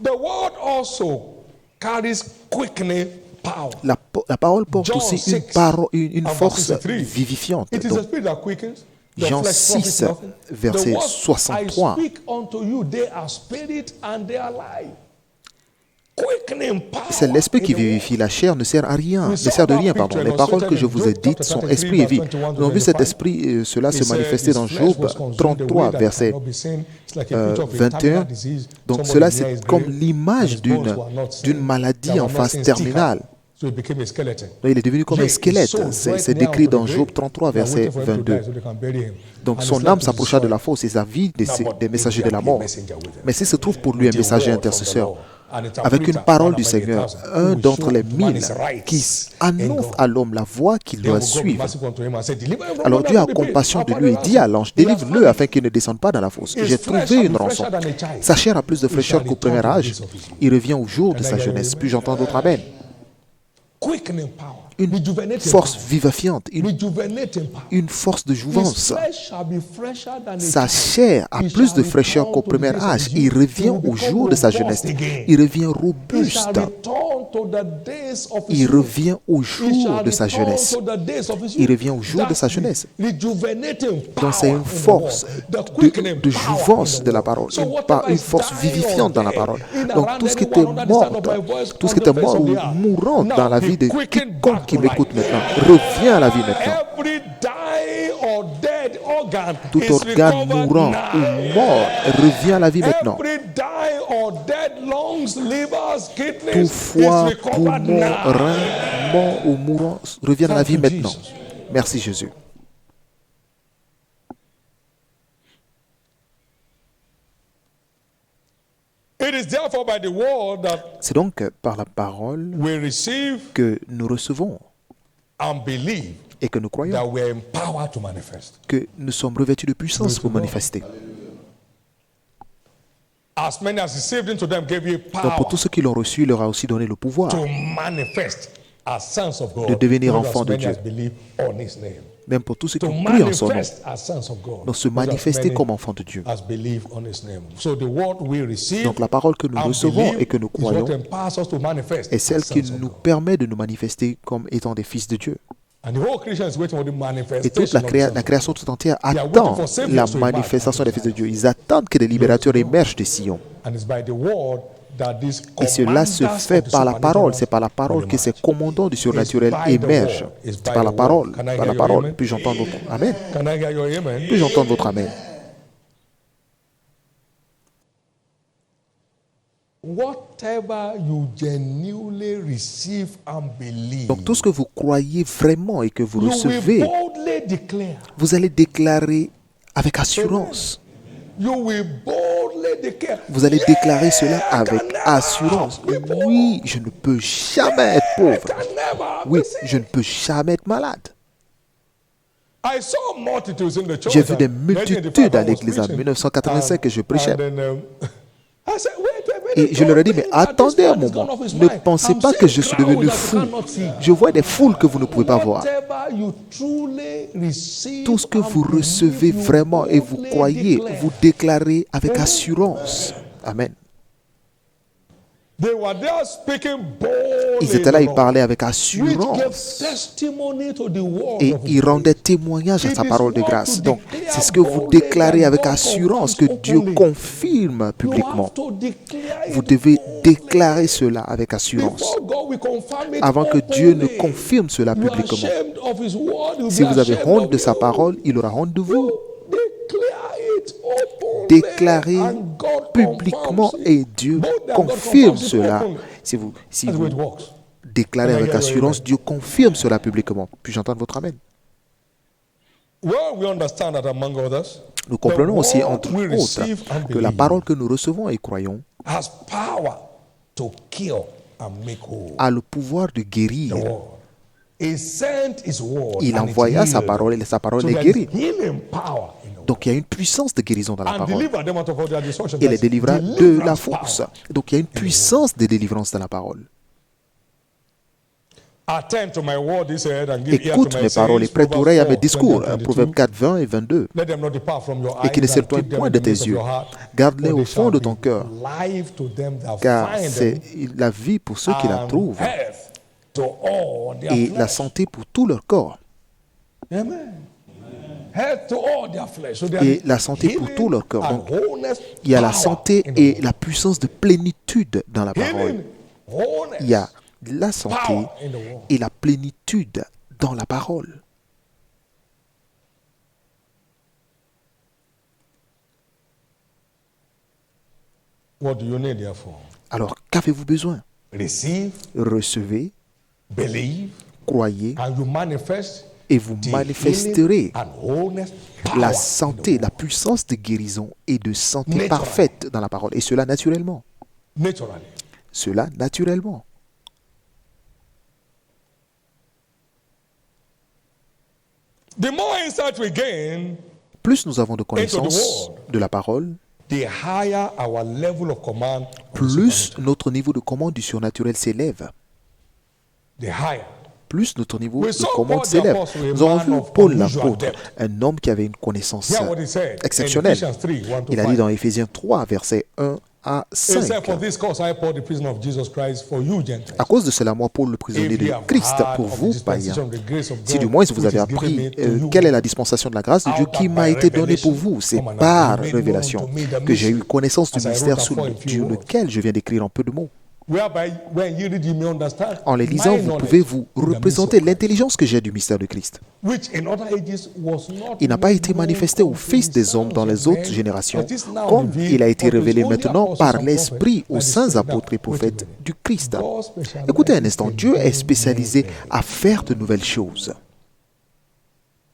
The word also carries quickening power. La parole porte John aussi 6 une and force verse 63. vivifiante. It is Donc, the spirit that quickens. The Jean flesh 6, profits nothing. verset The words 63. I speak unto you, they are spirit and they are life. Quickening power. c'est l'esprit qui in the word. vivifie, la chair ne sert à rien, ne sert de rien, pardon. Les paroles que je vous ai dites sont esprit et vie. Nous avons vu cet esprit, cela se manifester dans Job 33, verset 21. Donc cela c'est comme l'image d'une maladie en phase terminale. So it became a skeleton. Il est devenu comme un squelette. C'est décrit dans Job 33, verset 22. Donc son âme s'approcha de la fosse et sa vie des messagers de la mort. Mais s'il se trouve pour lui un messager intercesseur, avec une parole du Seigneur, un d'entre les 1000 qui annonce à l'homme la voie qu'il doit suivre. Alors Dieu a compassion de lui et dit à l'ange, délivre-le afin qu'il ne descende pas dans la fosse. J'ai trouvé une rançon. Sa chair a plus de fraîcheur qu'au premier âge. Il revient au jour de sa jeunesse. Puis j'entends d'autres amen. Une force vivifiante, une force de jouvence. Sa chair a plus de fraîcheur qu'au premier âge. Il revient au jour de sa jeunesse. Il revient robuste. Il revient au jour de sa jeunesse. Il revient au jour de sa jeunesse. Donc c'est une force de jouvence de la parole, une force vivifiante dans la parole. Donc tout ce qui était mort ou mourant dans la vie de quiconque qui m'écoute maintenant, revient à la vie maintenant. Tout organe mourant ou mort revient à la vie maintenant. Tout foie, poumon, rein, mort ou mourant revient à la vie maintenant. Merci Jésus. C'est donc par la parole que nous recevons et que nous croyons que nous sommes revêtus de puissance pour manifester. Donc pour tous ceux qui l'ont reçu, il leur a aussi donné le pouvoir de devenir enfants de Dieu. Même pour tous ceux qui crient en son nom, donc se manifester comme enfants de Dieu. Donc la parole que nous recevons et que nous croyons est celle qui nous permet de nous manifester comme étant des fils de Dieu. And the whole creation is waiting for the Et toute manifestation of the la création tout entière are waiting attend for saviors la to emerge. manifestation des fils de Dieu. Ils attendent que des libérateurs émergent de Sion. And it's by the word that these Et cela se commanders fait of the par la parole. supernatural C'est par la parole will que ces emerge. commandants du surnaturel It's by the émergent. word. It's C'est by par la the parole. word. Can I Par hear la your parole. amen? Puis-je entendre votre Amen? Can I hear your amen? Puis-je entendre votre Amen? Whatever you genuinely receive and believe, Donc tout ce que vous croyez vraiment et que vous you recevez, will boldly declare. vous allez déclarer avec assurance. You will boldly declare. Vous allez déclarer cela I avec can never assurance. be poor. Oui, je ne peux jamais être I pauvre. can never Oui, be sick. je ne peux jamais être malade. I saw multitudes in the church. J'ai vu des and multitudes 1985 à I was l'église en preaching, 1985 que je prêchais. and then, I said, wait a minute, Et je leur ai dit, don't mais think that this attendez un man is gone moment, off his ne mind. pensez I'm pas que seeing je suis crowds devenu that you fou. cannot see. Je vois des foules que vous ne pouvez pas voir. Whatever you truly receive Tout ce que and vous believe, recevez you vraiment et vous boldly croyez, declare. vous déclarez avec assurance. Amen. They were there speaking boldly Ils étaient là, in ils the Lord, parlaient avec which gave assurance. testimony to the word Et of ils God. rendaient témoignage à sa It is parole de what grâce. to Donc, declare c'est ce que vous boldly déclarez that avec God assurance, confirms que Dieu openly. confirme You publiquement. have to declare Vous it devez boldly. déclarer cela avec assurance. Before God will confirm it Avant que Dieu ne openly. confirme cela You are publiquement. ashamed of his word, you'll Si be vous avez ashamed honte of de sa you. parole, il aura honte de vous. Declare it openly, Déclarez and God publiquement confirms it. et Dieu Boldly, and God confirme confirms it cela. openly. Si That's the vous way it works. déclarez Can I avec hear your assurance, amen? Dieu confirme cela publiquement. Puis-je entendre votre Amen? Well, we understand that among others, Nous comprenons aussi, word entre we autres, receive and que la believe parole que nous recevons et croyons has power to kill and make whole. a le pouvoir de The guérir. word. He sent his word Il and it envoya sa healed. parole et sa parole So les there is guérit. healing power in the word. Donc il y a une puissance de guérison dans la And parole. deliver them out of all their destruction. Et les There's délivra de la deliverance force. power. Donc il y a une puissance de délivrance dans la parole. Attend to my word, he said, and give ear Écoute to my mes paroles et sayings. prête Proverbs oreille à 4, mes discours. 20 and 22. Proverbe 4, 20 et 22. Let them not depart from your Et qui ne eyes, and s'éloignent keep them point in de the tes midst of yeux. your heart. Garde-les For au they fond shall de be ton cœur. life to them that Car find c'est them, la vie pour ceux qui la and trouvent health to all their et la flesh. santé pour tout leur corps. Amen. Health to all their flesh. So there Et is la santé pour healing tout leur corps. and Donc, wholeness il y a la power santé in the et word. la puissance de plénitude dans la parole. Healing, wholeness, Il y a la santé power in the word. et la plénitude dans la parole. What do you need therefore? Alors, qu'avez-vous besoin? Receive, Recevez, believe, croyez and you manifest et vous the manifesterez healing and wholeness power la in the santé, word. la puissance de guérison et de santé Naturally. parfaite dans la parole. Et cela naturellement. Naturally. Cela naturellement. The more insight we gain, Plus nous avons de connaissances word. de la parole, the higher our level of command. of the plus supernatural. notre niveau de commande du surnaturel s'élève. The higher. Plus notre niveau We de saw commande Paul the s'élève. apostle, a Nous avons man vu of Paul unusual l'apôtre, depth. un homme qui avait une connaissance Hear what he said in exceptionnelle. Ephesians 3, 1 to Il a dit 5. dans Éphésiens 3, versets 1 à He said, 5. for this cause I, Paul, the prisoner of Jesus Christ, for you Gentiles. À cause de cela, moi, Paul, le prisonnier If de ye have Christ, heard pour of the vous, dispensation païens, of the grace of si du God, moins vous which avez is appris given me to you, quelle est la dispensation de la grâce de Dieu out qui that m'a by été donnée pour revelation, vous, c'est come and par have been made révélation known to me the que j'ai eu mystery, connaissance du as I mystère wrote afore in few sur words. lequel je viens d'écrire en peu de mots. Whereby, when you read, you may understand En les my lisant, vous knowledge pouvez vous in the midst représenter of Christ, l'intelligence que j'ai du mystère de Christ. which in other ages was not Il n'a pas made été known manifesté aux unto fils the des hommes dans sons les of autres men, générations, but is now comme revealed il a été unto his révélé holy maintenant apostles par and l'Esprit prophets aux by the saints Spirit. apôtres et Now, wait a prophètes minute. du Christ. God specializes Écoutez un instant, in Dieu est doing spécialisé new things. à faire de nouvelles choses.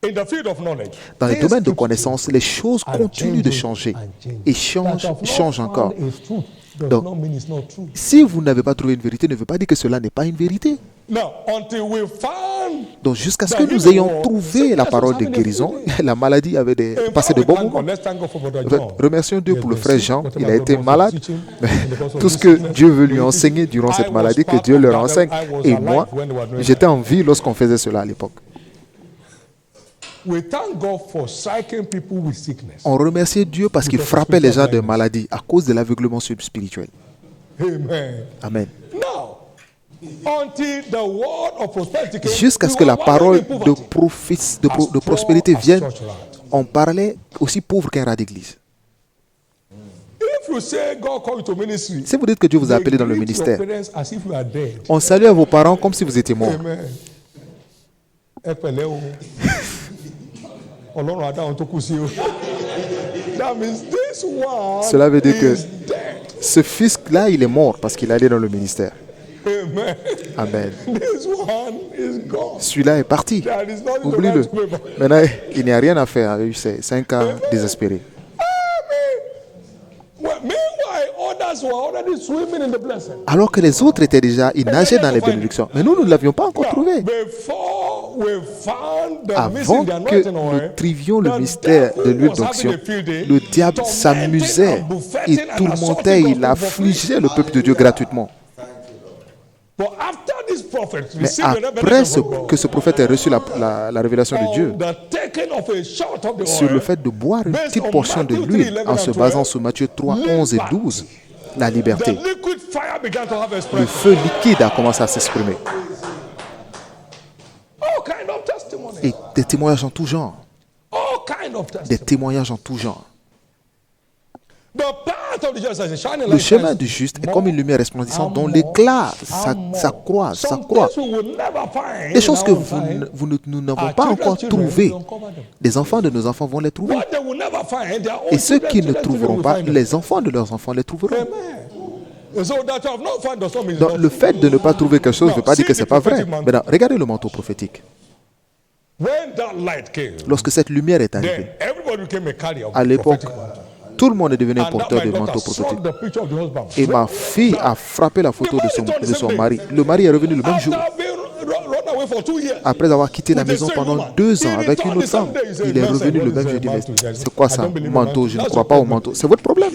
In the field of knowledge, Dans les things domaines de keep connaissance, les choses and continuent de changing changer and changing. et That I've not changent found encore. a truth does Donc, not mean it's not true. Si vous n'avez pas trouvé une vérité, ne veut pas dire que cela n'est pas une vérité. Now, until we found Donc jusqu'à ce the que nous healing ayons word, trouvé sickness la was parole de having a guérison, good day. la maladie avait In passé fact, de we bons thank God. moments. Let's thank God for Brother En fait, John. remercions Dieu He pour le was frère sick, Jean. whatever Il a God été was malade. teaching, because of Tout this ce que sickness, Dieu veut lui he enseigner teach. durant I cette was maladie, que part Dieu of leur that. enseigne. I was Et alive moi, when they were doing j'étais that. en vie lorsqu'on faisait cela à l'époque. We thank God for striking people with sickness. On remerciait Dieu parce qu'il frappait les gens de maladie à cause de l'aveuglement spirituel. Amen. Amen. Now, Until the word of prosperity came, Jusqu'à ce we que la were parole wallowing in de, poverty. de prospérité vienne, As church rat. on parlait aussi pauvre qu'un rat d'église. If you say God called you to ministry, Si vous dites que Dieu vous a they appelé dans le greet ministère, your parents as if you are dead. on salue à vos parents comme si vous étiez mort. Amen. Ẹ pẹ̀lẹ́ o. Ọlọ́run á dá wọn tó kù sí o. That means this one Cela veut dire que is dead. ce fils-là, il est mort parce qu'il allait dans le ministère. Amen. Amen. This one is gone. Celui-là est parti. There is nothing to Oublie-le. write home about. Maintenant, il n'y a rien à faire avec c'est un cas désespéré. Well, meanwhile, others were already swimming in the blessing. Alors que les autres étaient déjà, ils nageaient dans les bénédictions. Mais nous, nous ne l'avions pas encore trouvé. Before we found the Avant missing, the que anointing nous oil, trivions le the mystère de devil l'huile was having d'onction, a field day, le diable s'amusait, il tourmentait, il affligeait le peuple de Dieu gratuitement. But after this prophet Mais received the après revelation from God, que ce prophète ait reçu la révélation de Dieu on the taking of a shot of the sur le oil, fait de boire une based petite on portion de Matthew 3, l'huile 11 en se and basant 12, sur Matthieu 3, 11 et 12, la the liberté. liquid fire began to have Le expression. feu liquide a commencé à s'exprimer. All kind of testimony. Et des témoignages en tout genre. All kind of Des testimony. témoignages en tout genre. The path of the just as a shining Le light chemin shines du juste est more comme une lumière resplendissante and dont more l'éclat and more. s'accroît, Some s'accroît. things we will never find Des choses in que our time. nous n'avons Our pas children's encore children trouvées. will uncover them. Les enfants de nos enfants vont les trouver. What they will never find, their own Et ceux qui ne children's children trouveront will pas, find them. les enfants de leurs enfants les trouveront. Amen. And so that you have not found does not mean it's Donc, not le true. fait de ne pas trouver quelque chose ne veut pas dire que ce n'est pas vrai. See the prophetic Maintenant, regardez le manteau prophétique. When that light came, Lorsque cette lumière est then arrivée, everybody became a carrier of à the l'époque, prophetic mantle. tout le monde est devenu un And that porteur my du manteau daughter prophétique. struck the picture of the husband. Et ma fille a frappé la photo de son mari. Le mari est revenu le même jour. After being run away for 2 years, Après avoir quitté la maison pendant 2 ans avec une autre femme, il est revenu le même jour. Il dit, mais c'est quoi ça, manteau? Je ne crois pas au manteau. C'est votre problème.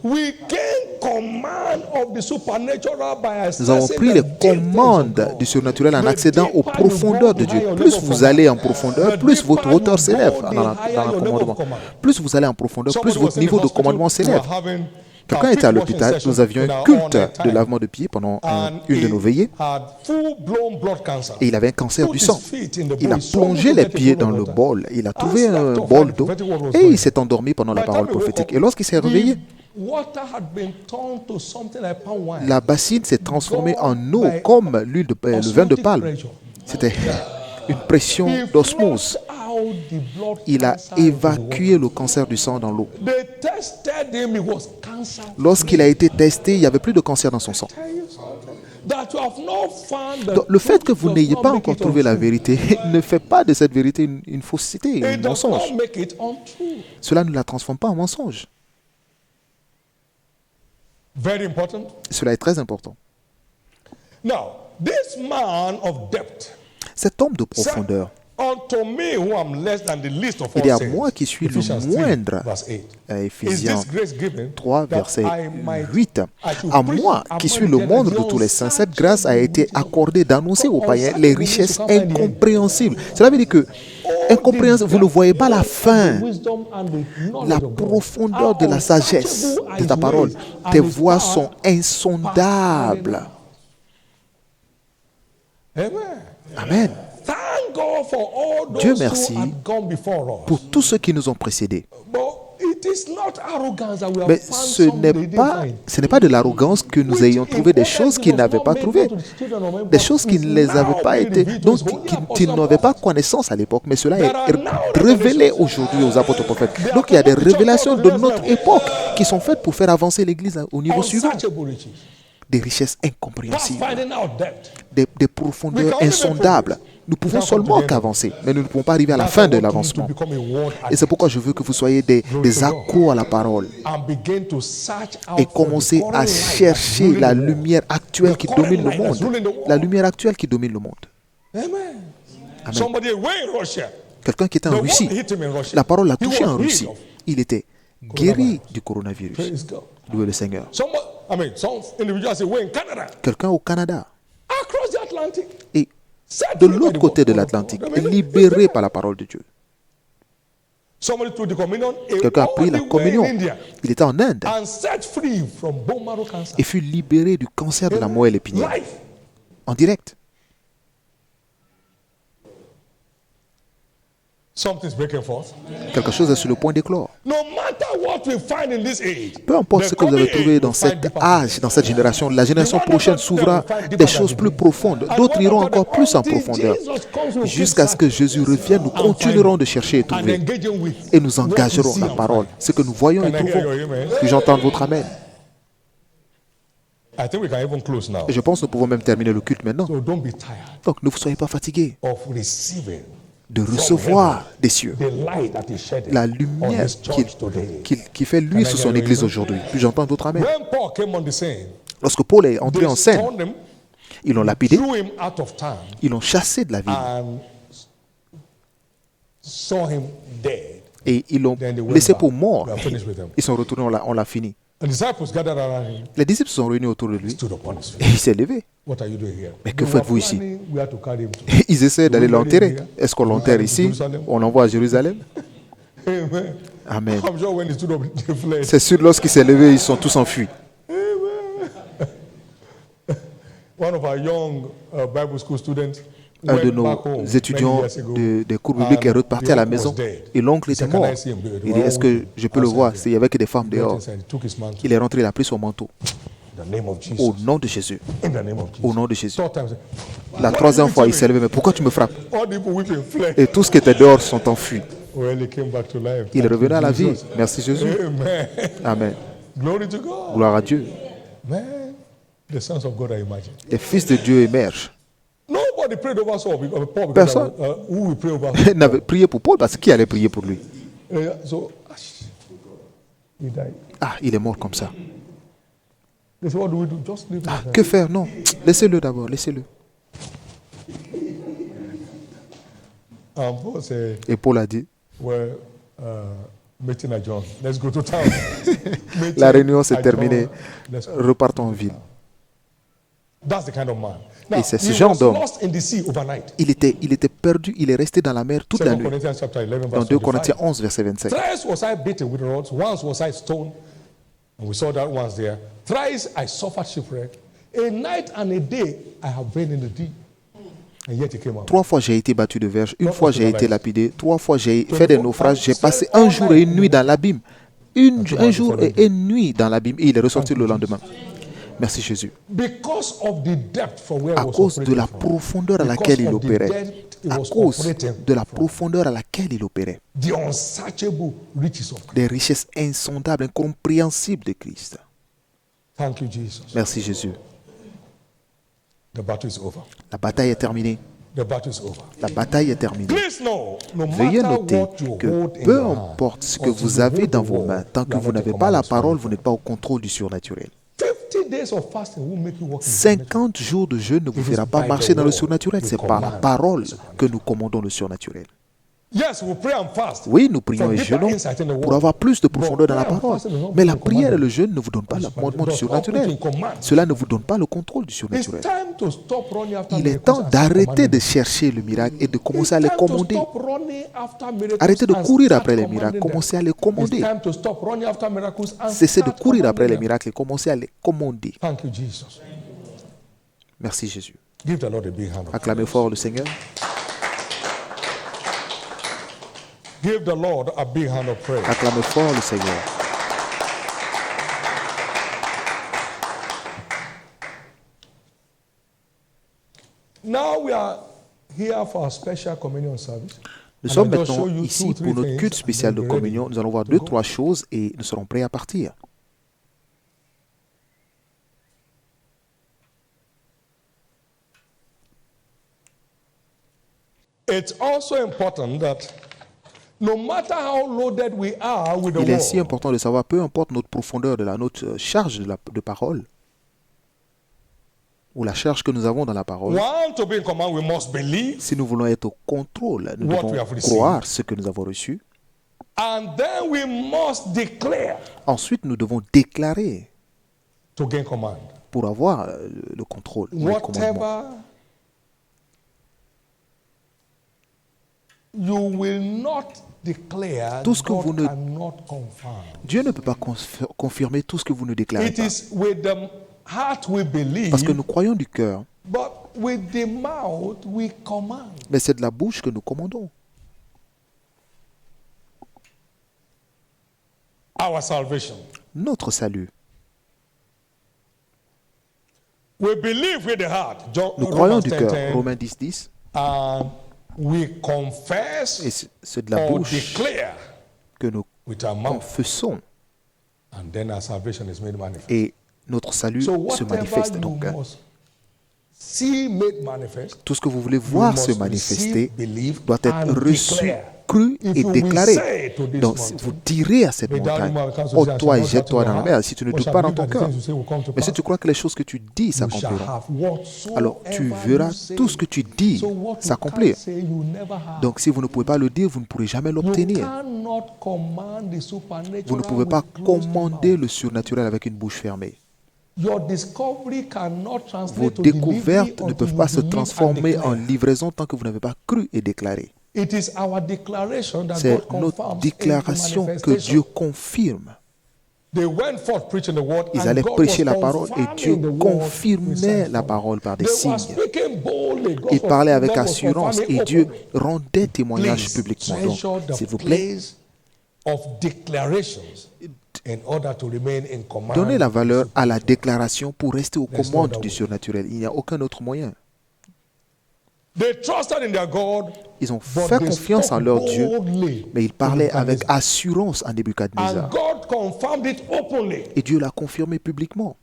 we gain command of the supernatural by Nous avons accessing pris the les deep things of commandes God. du surnaturel en accédant aux profondeurs de Dieu. Plus vous allez en profondeur, plus votre hauteur s'élève dans le commandement. Plus vous allez en profondeur, plus votre niveau de commandement s'élève. Quelqu'un était à l'hôpital, nous avions un culte de lavement de pieds pendant une de nos veillées et il avait un cancer du sang. Il a plongé les pieds dans le bol, il a trouvé un bol d'eau et il s'est endormi pendant la parole prophétique. Et lorsqu'il s'est réveillé, la bassine s'est transformée en eau comme le vin de palme. C'était une pression d'osmose. Il a évacué le cancer du sang dans l'eau. Lorsqu'il a été testé, il n'y avait plus de cancer dans son sang. Donc, le fait que vous n'ayez pas encore trouvé la vérité ne fait pas de cette vérité une fausseté, un mensonge. Cela ne la transforme pas en mensonge. Cela est très important. Cet homme de profondeur, il est à moi qui suis le moindre, Éphésiens 3, verset 8. À moi qui suis le moindre de tous les saints, cette grâce a été accordée d'annoncer aux païens les richesses incompréhensibles. Cela veut dire que incompréhensible, vous ne voyez pas la fin, la profondeur de la sagesse de ta parole. Tes voies sont insondables. Amen. Dieu merci pour tous ceux qui nous ont précédés. Mais ce n'est pas de l'arrogance que nous ayons trouvé des choses qu'ils n'avaient pas trouvées. Des choses qui ne les avaient pas été, dont ils n'avaient pas connaissance à l'époque. Mais cela est révélé aujourd'hui aux apôtres prophètes. Donc il y a des révélations de notre époque qui sont faites pour faire avancer l'Église au niveau suivant. Des richesses incompréhensibles, des profondeurs insondables. Nous pouvons seulement qu'avancer, mais nous ne pouvons pas arriver à la fin de l'avancement. Et c'est pourquoi je veux que vous soyez des accros à la parole et commencez à chercher la lumière actuelle qui domine le monde. La lumière actuelle qui domine le monde. Amen. Quelqu'un qui était en Russie, la parole l'a touché en Russie. Il était guéri du coronavirus. Loué le Seigneur. Quelqu'un au Canada. Et de l'autre côté de l'Atlantique, libéré par la parole de Dieu. Somebody took the communion Quelqu'un a pris la all the way communion. in India Il était en Inde and set free from bone marrow cancer. et fut libéré du cancer de la moelle épinière. Life. En direct. Something's breaking forth. Quelque chose est sur le point d'éclore. No matter what we find in this age, Peu importe the ce que vous avez coming trouvé age dans will find cet deeper âge, dans cette génération, la génération prochaine s'ouvrira des choses plus profondes. D'autres iront encore plus en profondeur. Jusqu'à ce que Jésus revienne, nous continuerons de chercher et and trouver. engaging with Et nous what we engagerons see la and parole. find. Ce que nous voyons et Can I hear trouvons. your amen? Puis-je entendre votre amen? I think we can even close now. Et je pense que nous pouvons même terminer le culte maintenant. So don't be tired Donc ne vous soyez pas fatigués of receiving de recevoir des cieux the light that is shedding la on lumière this church today. qui fait luire sur son église aujourd'hui. Puis-je entendre votre amen? When Paul came on the scene, Lorsque Paul est entré they en scène, stoned him, ils l'ont lapidé, threw him out of town, ils l'ont chassé de la ville and saw him dead. et ils l'ont Then they went laissé back. pour mort. They are finished with him. Ils sont retournés, on l'a fini. The disciples gathered around him, Les disciples se sont réunis autour de lui stood upon his feet. et il s'est levé. What are you doing here? Mais que They were faites-vous ici? planning where to carry him to. Ils essaient d'aller l'enterrer. Est-ce qu'on l'enterre ici? On l'envoie à Jérusalem? Amen. Amen. I'm sure when he stood up, they fled. C'est sûr, lorsqu'il s'est levé, ils sont tous enfuis. One of our young Bible school students Un de went back home nos many étudiants years ago, des cours bibliques est and reparti the à la uncle maison was dead. et l'oncle He était said, "Can mort. I see him?" They Il were dit, est-ce all que je peux le outside voir? there. Il n'y avait que des femmes He went dehors. inside, he took his mantle. Il est rentré, il a pris son manteau. In the name of Jesus. Au nom de Jésus. In the name of Jesus. Au nom de Jésus. Third time, he said, La "What troisième are you fois, il doing?" s'est levé. Mais pourquoi tu me frappes? All the people weeping fled. Et tous ceux qui étaient dehors sont enfuis. Well, he came back to life. Il est Thank you, revenu à la vie. Jesus. Merci Jésus. Amen. Amen. Glory to God. Gloire à Dieu. Man, the sons of God are imagined. Les fils de Dieu émergent. Nobody prayed over Saul because Paul. Personne. Who will pray over? Il n'avait prié pour Paul parce qu'il allait prier pour lui. So he died. Ah, il est mort comme ça. They said, what do we do? Just leave him. Ah, que faire? Non. Laissez-le d'abord, laissez-le. And Paul said, Et Paul a dit, well, meeting at John. Let's go to town. Meeting la réunion s'est at terminée, John. Let's go. repartons en ville. That's the kind of man. Now, Et c'est ce he genre was d'homme. lost in the sea overnight. Il était perdu, il est resté dans la mer toute la 2 nuit. Corinthians chapter 11, Dans verse 2 25. Corinthiens 11, verset 25. Thrice was I beaten with rods, once was I stoned, and we saw that once there. Thrice I suffered shipwreck. A night and a day I have been in the deep, and yet he came out. 3 fois j'ai été battu de verge, une fois j'ai été lapidé, 3 fois j'ai fait des naufrages, j'ai passé un jour et une nuit dans l'abîme. Un jour et une nuit dans l'abîme et il est ressorti le lendemain. Merci Jésus. Because of the depth from where À he was cause de operating la from, profondeur à because laquelle il of the opérait. depth he À was cause operating de la from, profondeur à laquelle il opérait. the unsearchable riches of Christ. Des richesses insondables, incompréhensibles de Christ. Thank you, Jesus. Merci Jésus. The battle is over. La bataille est terminée. The battle is over. La bataille est terminée. Please know, no Veuillez matter noter what you que hold in peu your hand, importe ce que until vous you avez hold dans the vos word, mains, tant que you vous are not n'avez the pas la commandments parole, of vous God. n'êtes pas au contrôle du surnaturel. 50 days of fasting will make you walk in the 50 jours de jeûne ne vous It is fera pas by marcher the dans le word surnaturel. we C'est par la command parole the supernatural. que nous commandons le surnaturel. Yes, we pray and fast. Oui, nous prions For et deeper jeûnons insight in the pour word. avoir plus de profondeur dans la prayer and parole. fasting is not Mais la the prière et commandment. le jeûne ne vous donnent pas le commandement du Does surnaturel. operate in command. Cela ne vous donne pas le contrôle du It's surnaturel. time to stop running after Il est miracles temps and start d'arrêter de commanding. chercher le miracle et de It's commencer à les time to commander. stop running after miracles Arrêtez de and courir start après les commanding miracles, them. commencez à les It's commander. time to stop running after miracles and Cessez de start courir après les commanding them. miracles et commencez à les commander. Thank you, Jesus. Merci Jésus. Give the Lord a big hand. Acclamez fort le Seigneur. Give the Lord a big hand of praise. Acclamez fort le Seigneur. Now we are here for a special communion service. Nous And sommes I'll just maintenant show you ici 2, 3 pour notre things culte and spécial de then be ready communion. Nous allons voir to 2, go. 3 choses et nous serons prêts à partir. It's also important that no matter how loaded we are with the Il est si word, important de savoir, peu importe notre profondeur de notre charge de parole, ou la charge que nous avons dans la parole, one, to be in command, we must believe, si nous voulons être au contrôle, nous What devons we have received. croire ce que nous avons reçu. and then we must declare Ensuite, nous devons déclarer to gain command. pour avoir le contrôle, le commandement. Whatever you will not declare, Tout ce que God vous ne- cannot confirm. Dieu ne peut pas confirmer tout ce que vous ne déclarez It pas. is with the heart we Parce que believe, nous croyons du cœur, but with the mouth we command. mais c'est de la bouche que nous commandons. Our salvation. Notre salut. We believe with the heart. Nous croyons Romans du 10, cœur. 10, Romains 10, 10. and we confess Et c'est de la or bouche declare que nous with our mouth, confessons. and then our salvation is made manifest. Et notre salut So se whatever manifeste. you Donc, must see made manifest, tout ce que vous voulez you voir must se manifester receive, believe, doit être and reçu, declare. cru If et you will déclaré. say to this Donc, mountain, si vous direz à cette "Be thou montagne, removed, cast ô down, toi et shall not jette-toi doubt in dans la your mer, heart, si tu ne but doutes shall pas dans believe ton that the cœur. things you say will come to Mais si pass, tu crois que les choses que tu dis you shall s'accompliront, have whatsoever alors tu you verras say." tout ce que tu dis So what you s'accomplir. can't say, you never have. Donc, si vous ne pouvez pas le dire, vous ne pourrez jamais You l'obtenir. cannot command the supernatural Vous ne pouvez pas with closed commander mouth. le surnaturel avec une bouche fermée. Your discovery cannot Vos translate to delivery découvertes ne until peuvent you pas se believe and transformer en declare. livraison tant que vous n'avez pas cru et déclaré. It is our declaration that C'est God notre confirms déclaration into que manifestation. Dieu confirme. They went forth preaching the word, Ils and allaient God prêcher was la parole et Dieu confirming the word with confirmait signs la following. parole par des They were signes. speaking boldly. God Il was- parlait avec God was assurance confirming et Dieu openly. rendait témoignage Please publiquement. Donc, treasure the s'il vous plaît, place of declarations in order to remain in command. donnez la valeur à la déclaration pour rester aux There's no commandes other du way. surnaturel. Il n'y a aucun autre moyen. They trusted in their God, Ils ont but fait they confiance en spoke leur Dieu, boldly mais ils to parlaient avec Nebuchadnezzar. assurance à And Nebuchadnezzar. God confirmed it openly Et Dieu l'a confirmé publiquement.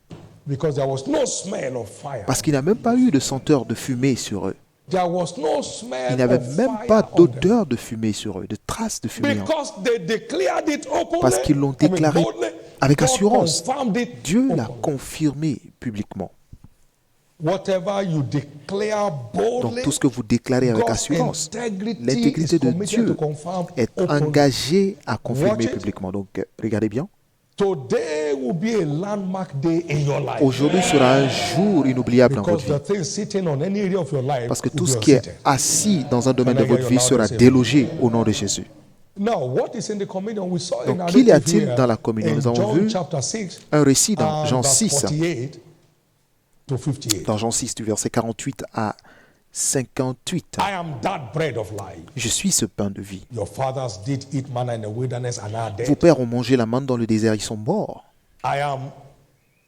because there was no smell of fire. Parce qu'il n'y a même pas eu de senteur de fumée sur eux. There was no smell Il n'y avait of même fire pas on them. d'odeur de fumée sur eux, de traces de fumée. Because they declared it openly. Parce qu'ils l'ont déclaré boldly, avec God assurance. confirmed it Dieu l'a openly. confirmé publiquement. Whatever you declare boldly, Donc tout ce que vous déclarez avec God's assurance, integrity l'intégrité is de committed Dieu to confirm est openly. engagée à confirmer Watch it. publiquement. Donc regardez bien. Today will be a landmark day in your life. Aujourd'hui sera un jour inoubliable dans Because votre the vie. things sitting on any area of your life Parce que will tout be ce qui est unseated. assis dans un domaine de Can I hear votre your vie sera loudest amen? délogé au nom de Jésus. Now, what is in the communion? We saw in Donc, our qu'il y native a-t-il here dans la communion? in Nous avons John vu chapter 6, un récit dans and Jean verse 6, 48 to 58. dans Jean 6 du verset 48 à 58. I am that bread of life. Je suis ce pain de vie. Your fathers did eat manna in the wilderness and are Vos dead. pères ont mangé la manne dans le désert, ils sont morts.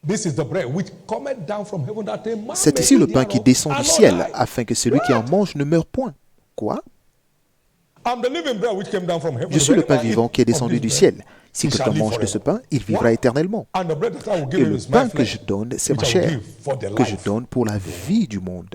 This is the bread which cometh down from heaven that a man C'est may ici le eat pain qui thereof descend and du not ciel, die. afin que celui qui en mange ne meure point. Quoi? I'm the living bread which came down from heaven. Je suis le If pain anyone vivant eat qui est of descendu this du bread, ciel. Si he shall quelqu'un live mange de ce forever. pain, il vivra What? éternellement. And the bread that I will give Et him le is my pain que flesh, je donne, c'est ma which I will chair, give for the que je life. donne pour la vie du monde.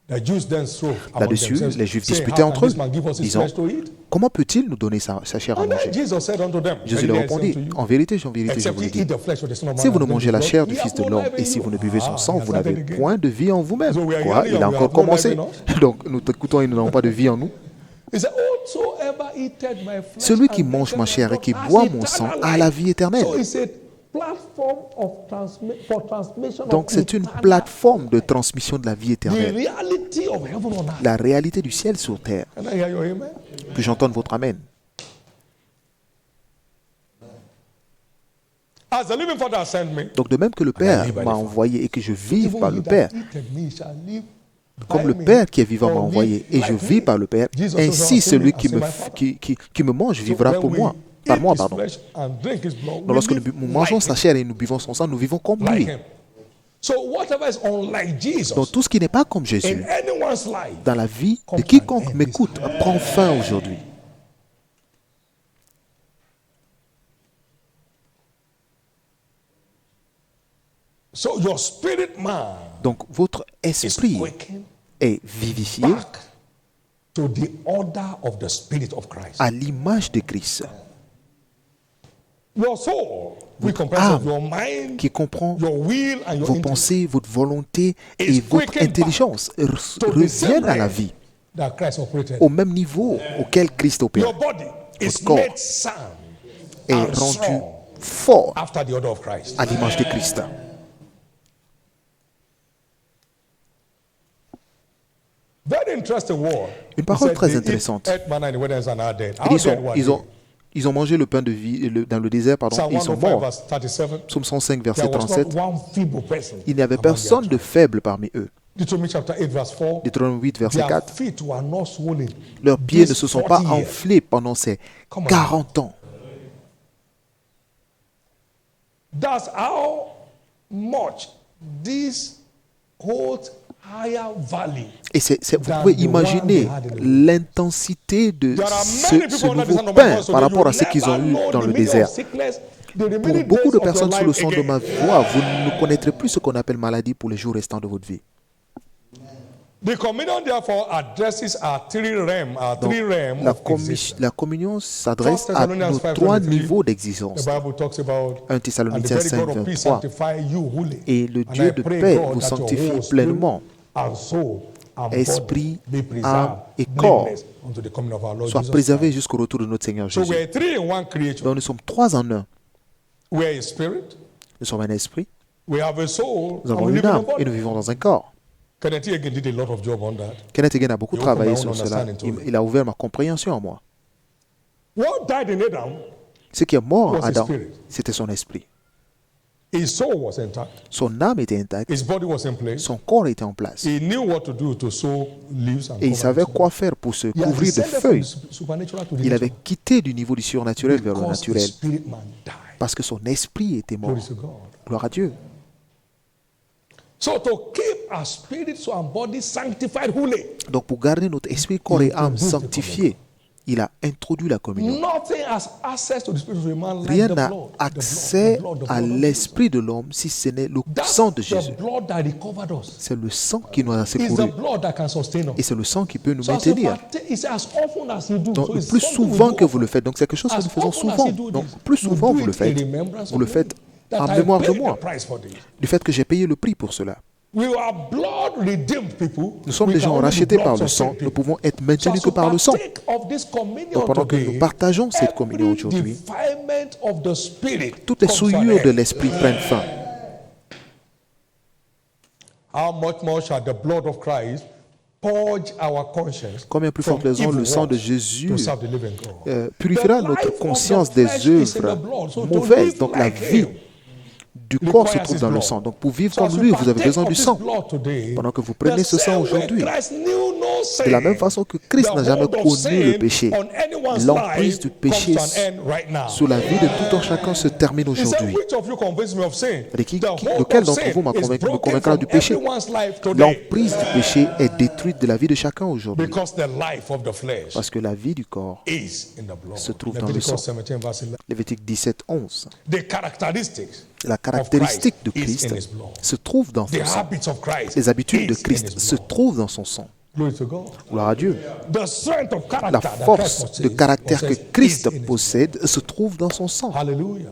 The Jews then strove among Là-dessus, themselves, les Juifs saying, disputaient "How can entre eux, this man give us his disant, flesh to eat?" comment peut-il nous donner sa chair à And then manger? Jesus said unto them, Jésus leur "Verily I say répondit, unto you, en vérité, je vous except le ye dis, eat the flesh of the Son of Man si vous and ne drink mangez his la blood, chair du ye Fils have de no l'homme life in et si you." vous ne buvez son sang, he has vous added n'avez again. point de vie en vous-même. So we are Quoi? hearing Il a and we encore have no life commencé. in us. Donc nous t'écoutons et nous n'avons pas de vie en nous. He said, "Whosoever eateth my flesh Celui qui and mange drinketh ma my chair et blood qui has boit mon sang eternal a la life." vie éternelle. So it's a platform of for transmission Donc of c'est une eternal plateforme de transmission de la vie The éternelle. reality of heaven on earth. La réalité du ciel sur terre. Can I hear your amen? Que j'entende votre amen. As the living Father has sent me, Donc de même que le Père m'a envoyé et que je vive par le Père, comme le Père qui est vivant m'a envoyé et je vis par le Père, ainsi celui qui me mange vivra pour moi, par moi, pardon. Donc lorsque nous mangeons sa chair et nous buvons son sang, nous vivons comme lui. Donc tout ce qui n'est pas comme Jésus dans la vie de quiconque m'écoute prend fin aujourd'hui. Donc votre esprit est vivifié à l'image de Christ. Votre âme qui comprend vos pensées, votre volonté et votre intelligence reviennent à la vie au même niveau auquel Christ opère. Votre corps est rendu fort à l'image de Christ. Very interesting word. Une He parole said, très they eat intéressante. earth manna in the wilderness and are dead. Il How dit, dead were they? ils ont mangé le pain de vie dans le désert, pardon, Psalm et ils sont 105 morts. verse 37. Psaume 105, There verset was 37. not one feeble person Il n'y avait among their personne de tribes. faible parmi eux. Deuteronomy chapter 8 verse 4. Deutéronome 8, verset Their 4. feet were not swollen. Leurs pieds ne These se sont 40 pas years. enflés pendant ces Come on. 40 ans. That's how much this hold higher valley. Et vous pouvez imaginer l'intensité de ce nouveau pain par rapport à ce qu'ils ont eu dans le désert. Pour beaucoup de personnes sous le son de ma voix, vous ne connaîtrez plus ce qu'on appelle maladie pour les jours restants de votre vie. The communion therefore addresses our three realms Donc, la communion s'adresse à nos trois niveaux d'existence. The Bible talks about 1 Thessaloniciens 5, 23. Et le Dieu de paix vous sanctifie pleinement, esprit, âme et corps, soit préservé jusqu'au retour de notre Seigneur So Jésus. we're three in one creature. Donc nous sommes trois en un. We're a spirit, Nous sommes un esprit, we have a soul, nous and avons we une live in a âme et body. nous vivons dans un corps. Kenneth Hagin did a lot of job on that. Kenneth Hagin a beaucoup You travaillé open my sur own cela. understanding to it. Il a ouvert ma compréhension en moi. What died in Adam, Ce qui est mort was en his Adam, spirit. c'était son esprit. His soul was intact, Son âme était intacte, his body was in place. son corps était en place. He knew what to do to sow leaves and Et il cover savait the quoi faire pour se soil. He had couvrir de descended from feuilles. the supernatural to the Il avait natural quitté du niveau du surnaturel vers le because the naturel spirit man died. parce que son esprit était mort. Glory to God. Gloire à Dieu. So to keep our spirit, soul, and body sanctified holy, Donc pour garder notre esprit, corps et âme sanctifiés, il a introduit la communion. nothing has access to the spirit of a man like Rien the n'a blood. accès The blood à of l'esprit de l'homme si ce n'est le That's sang de the Jésus. blood that recovered us. C'est le sang qui nous a It's the secourus. blood that can sustain us. Et c'est le sang qui peut nous So as, you maintenir. partake, it's as often as you do. Donc, So le it's plus something we souvent do que vous often. le faites, donc c'est quelque chose que As nous faisons often as souvent. you do Donc, this, plus you souvent do vous le it in faites, remembrance vous of le me, faites that en I mémoire de paid the moi, price for this. du fait que j'ai payé le prix pour cela. We are blood redeemed people. Nous sommes We des can gens only be rachetés blood par le sang, sustained nous people. pouvons être So maintenus as que you par le sang. partake of this communion Donc pendant que today, nous partageons cette communion every aujourd'hui, defilement of the spirit toutes les comes to an souillures de end. l'esprit prennent fin. How much more shall the blood of Christ purge our conscience Combien plus from fortement evil le sang de works Jésus to serve the living God? purifiera The notre life of conscience the des flesh is in the œuvres blood. So to mauvaises. live Donc la like vie him du corps se requires trouve his dans le blood. sang. Donc pour vivre So as comme we lui, vous avez partake besoin of du this sang. blood today, Pendant que vous the prenez ce sang same way aujourd'hui, Christ knew no sin, de la même façon que Christ the n'a jamais hold of connu le sin péché, on anyone's l'emprise life du péché comes to an end right now. sous la vie de tout un chacun se termine He said, aujourd'hui. which of you convince me of sin? C'est-à-dire, The hold lequel of d'entre sin vous me is broken convaincra du from péché? everyone's life today. L'emprise du péché est détruite de la vie de chacun aujourd'hui. Because the life of the flesh Parce que la vie du corps is in the blood. se trouve dans le Leviticus sang. 17 verse 11. Lévitique 17, 11. The characteristics La caractéristique de Christ is Christ in his blood. se trouve dans The son sang. habits of Christ Les habitudes de is in Christ his se blood. trouvent dans son sang. Glory to God. Gloire à Dieu. The strength of character La that Christ force de possesses caractère que Christ is in his possède se trouve dans son sang. blood. Hallelujah.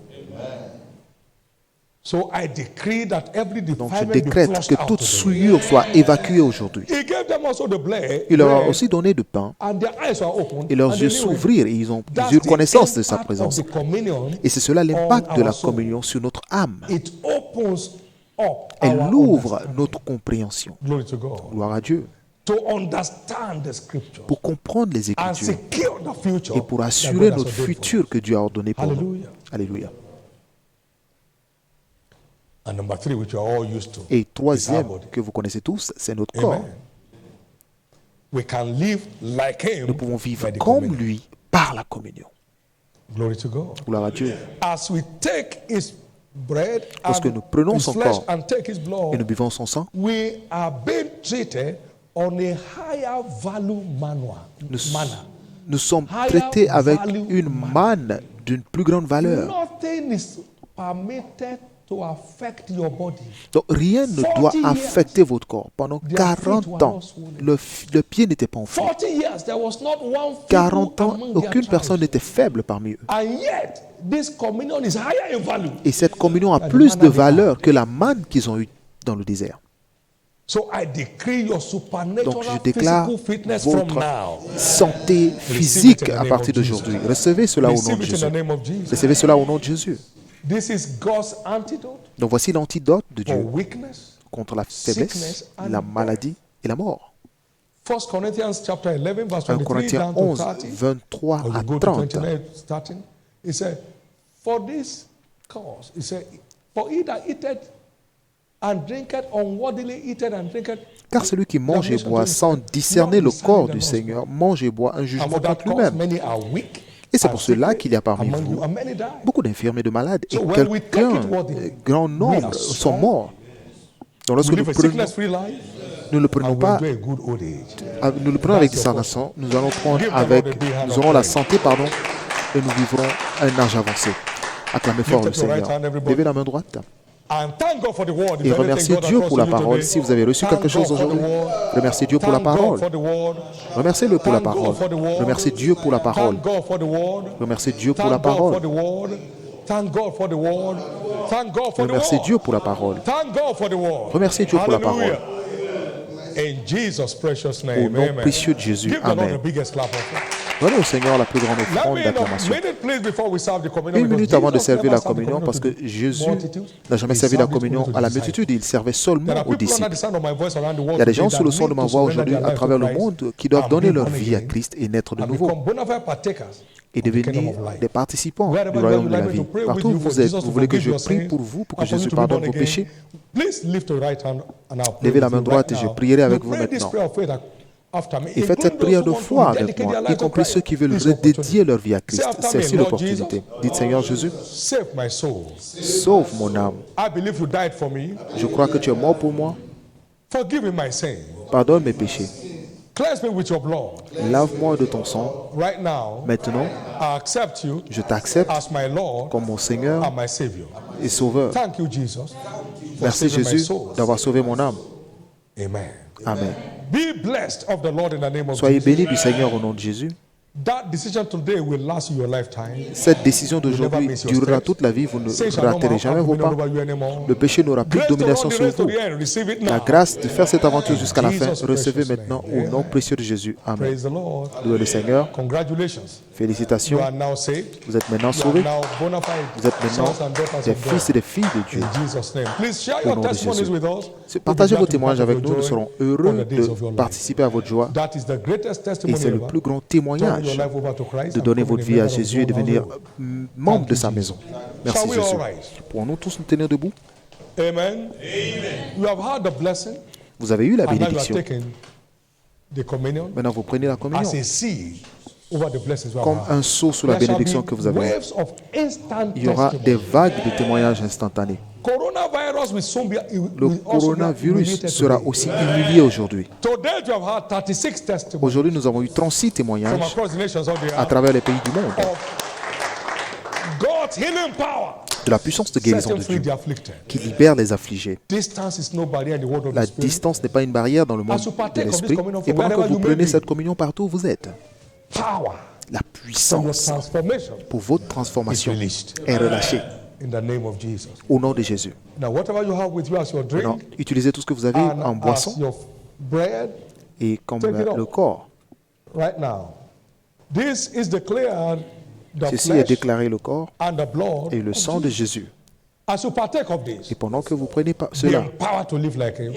So I decree that every Donc je defilement be décrète flushed que out toute today. souillure soit évacuée aujourd'hui. He gave them also the bread, Il leur a aussi donné de pain and their eyes were opened, et leurs and they yeux knew it. s'ouvrirent et ils ont That's eu the connaissance de sa impact présence. of the communion Et c'est cela l'impact de on la our soul. communion sur notre âme. It opens up Elle our ouvre understanding. notre compréhension. Glory to God. Gloire à Dieu. To understand the scriptures Pour comprendre les and Écritures secure the future et pour that assurer God has notre ordained for futur us. que Dieu a ordonné pour nous. Hallelujah. Alléluia. And number 3, which you are all used to, Et is our troisième, body. que vous connaissez tous, c'est notre corps. Amen. We can live like him Nous pouvons vivre by the comme communion. lui par la communion. Glory to God. Gloire à Dieu. As we take his bread Lorsque and nous prenons his son flesh corps and take his et blood, nous buvons son sang, we are being treated on a higher value manner. nous sommes traités avec une manne d'une plus grande valeur. Nothing is permitted to affect your body. Donc rien ne doit 40 years, affecter votre corps. Pendant their feet 40 were ans, not swollen. le pied n'était pas enflé. 40 years, there was not one 40 feeble ans, among their aucune tribes. personne n'était faible parmi eux. And yet, this communion is higher in value. Et cette communion a plus de valeur que la manne qu'ils ont eue dans le désert. So I decree your Donc supernatural je déclare physical fitness from votre now. santé physique à partir d'aujourd'hui. Recevez cela au nom Receive de it in Jésus. the name of Jesus. Recevez cela au nom de Jésus. This is God's antidote Donc voici l'antidote de for Dieu weakness, contre la faiblesse, la maladie et la mort. 1 Corinthians chapter 11, verse 1 23 Corinthiens down to 11, 30. 23 Or à you go to 30. 29 starting. He said, for this cause, he said, for he that eateth and drinketh unworthily eateth and drinketh. Car celui qui mange et boit sans discerner le corps du Seigneur mange et boit un And jugement for that contre cause, lui-même. many are weak. Et c'est and pour cela sickly qu'il y a parmi among vous you, and many die. beaucoup d'infirmes et de malades. Et So when we take quelqu'un, it worthily, grand we nombre, are sont strong. morts. Donc lorsque We nous live a prenons, sickness-free life. nous ne le prenons And we pas, enjoy a good old age. nous le prenons avec discernement, nous allons prendre Give the avec, Lord a big hand nous of aurons la praise. santé, pardon, et nous vivrons un âge avancé. Acclamez fort le Lift up your right Seigneur. hand, everybody. Levez la main droite And thank God for the word. If et anything remerciez God has Dieu crossed pour la you parole. today, Si vous avez reçu thank quelque chose God for the aujourd'hui, word. remerciez Dieu pour la Thank God parole. for the word. Remerciez-le pour la Thank God parole. for the word. Remerciez Dieu pour la parole. Thank God for the word. Remerciez Dieu pour la Thank God for parole. the word. Thank God for the word. Thank God for the Remerciez word. Dieu pour la parole. Thank God for the word. Remerciez Dieu pour la Hallelujah. In Jesus' precious Au name, nom amen. précieux de Jésus. Give the Lord Amen. the biggest clap of it. Donnez au Seigneur la plus grande Let offrande me know a d'acclamation. minute, please, before we serve the communion. Une because minute avant de Jesus servir never la served the communion, parce que to Jésus multitudes. n'a jamais He servi la served it communion only to à la the disciples. multitude, il servait There seulement are aux people under disciples. the sound of my voice around the world Il y a des today gens that sous le son de need ma to voix surrender aujourd'hui their à life to travers le Christ monde qui doivent and donner be leur born vie à again Christ et naître de and nouveau become bona fide partakers et of the kingdom devenir of life. des participants Wherever du you royaume de like la me vie. to pray with Partout où you for vous êtes, Jesus to vous voulez que forgive je your prie sins pour vous, pour que and for you Jésus to be pardonne born vos again. péchés. Please lift your right hand and I'll pray Levez la with main you droite right et je now. prierai avec You vous pray this maintenant. prayer of faith after me, Et faites cette including prière those de who foi want to avec dedicate moi, their y lives to compris Christ. ceux qui veulent This opportunity. redédier leur vie à Say Christ. after me, Celle-ci Lord l'opportunité. Jesus, Dites Seigneur Jésus, save my soul. sauve mon âme. I believe you died for me. Je crois que tu es mort pour moi. Forgive me my sin. Pardonne mes péchés. Cleanse me with your blood. Lave-moi de ton sang. Right now, Maintenant, I accept you je t'accepte as my Lord comme mon Seigneur and my Savior. et Sauveur. Thank you, Jesus, for Merci saving my Jésus soul. d'avoir sauvé mon âme. Amen. Amen. Be blessed of the Lord in the name of Soyez Jesus. bénis du Seigneur au nom de Jésus. That decision today will last you your lifetime. Cette décision d'aujourd'hui durera toute la vie. Vous ne Sin shall no raterez more jamais have vos dominion pas. over you anymore. Le péché n'aura plus de Grace to run domination the sur race to vous. the end. Receive it La now. grâce de faire cette aventure jusqu'à la fin, Jesus' recevez precious maintenant name. au nom précieux de Jésus. Amen. Praise the Lord. Louez le Seigneur. Congratulations. You Félicitations. are now saved. Vous êtes maintenant You are sauvés. now bona fide Vous êtes maintenant sons and daughters des of God. fils et des filles de Dieu. In Jesus' name. Please share Au your nom de testimonies Jésus. with us. Partagez We'll vos be glad to be témoignages part of avec nous. your Nous joy serons all heureux the days of de your life. participer à votre joie. That is the greatest Et testimony c'est le ever. plus grand Turn your témoignage life over to Christ de and donner become votre a vie à member of Jésus et God's devenir household. membre de you, sa Jesus. maison. Merci Shall we Jésus. all rise? Pourrons-nous tous nous tenir debout? Amen. You have had the blessing, Vous avez eu la and now you are bénédiction. taking the communion Maintenant, vous prenez la communion as a seed over the blessings we have comme had. un saut sur la There shall bénédiction be que vous avez eue. waves of instant Il y aura testimony. des vagues de témoignages instantanés. Coronavirus will soon be Le will also be coronavirus humiliated sera today. aussi humilié aujourd'hui. Today you have had 36 testimonies Aujourd'hui, nous avons eu 36 from témoignages across the nations of the à earth travers les pays du monde of God's healing power de la puissance de guérison setting de free Dieu the afflicted. qui libère les affligés. Distance is no barrier in the world of La the Spirit. distance n'est pas une barrière dans le monde As you de partake of this l'esprit. communion Et from pendant que wherever vous you may prenez be, cette communion partout où vous êtes, power la from your puissance transformation pour votre is transformation released est relâchée in the name of Jesus. au nom de Jésus. Now, whatever you have with you as your Maintenant, drink utilisez tout ce que vous avez en and boisson as your bread et comme Take it le up. corps. right now. This is declared the Ceci est flesh déclaré le corps and the blood et le of sang de Jesus. Jésus. As you partake of this, Et pendant que vous prenez be cela, empowered to live like him.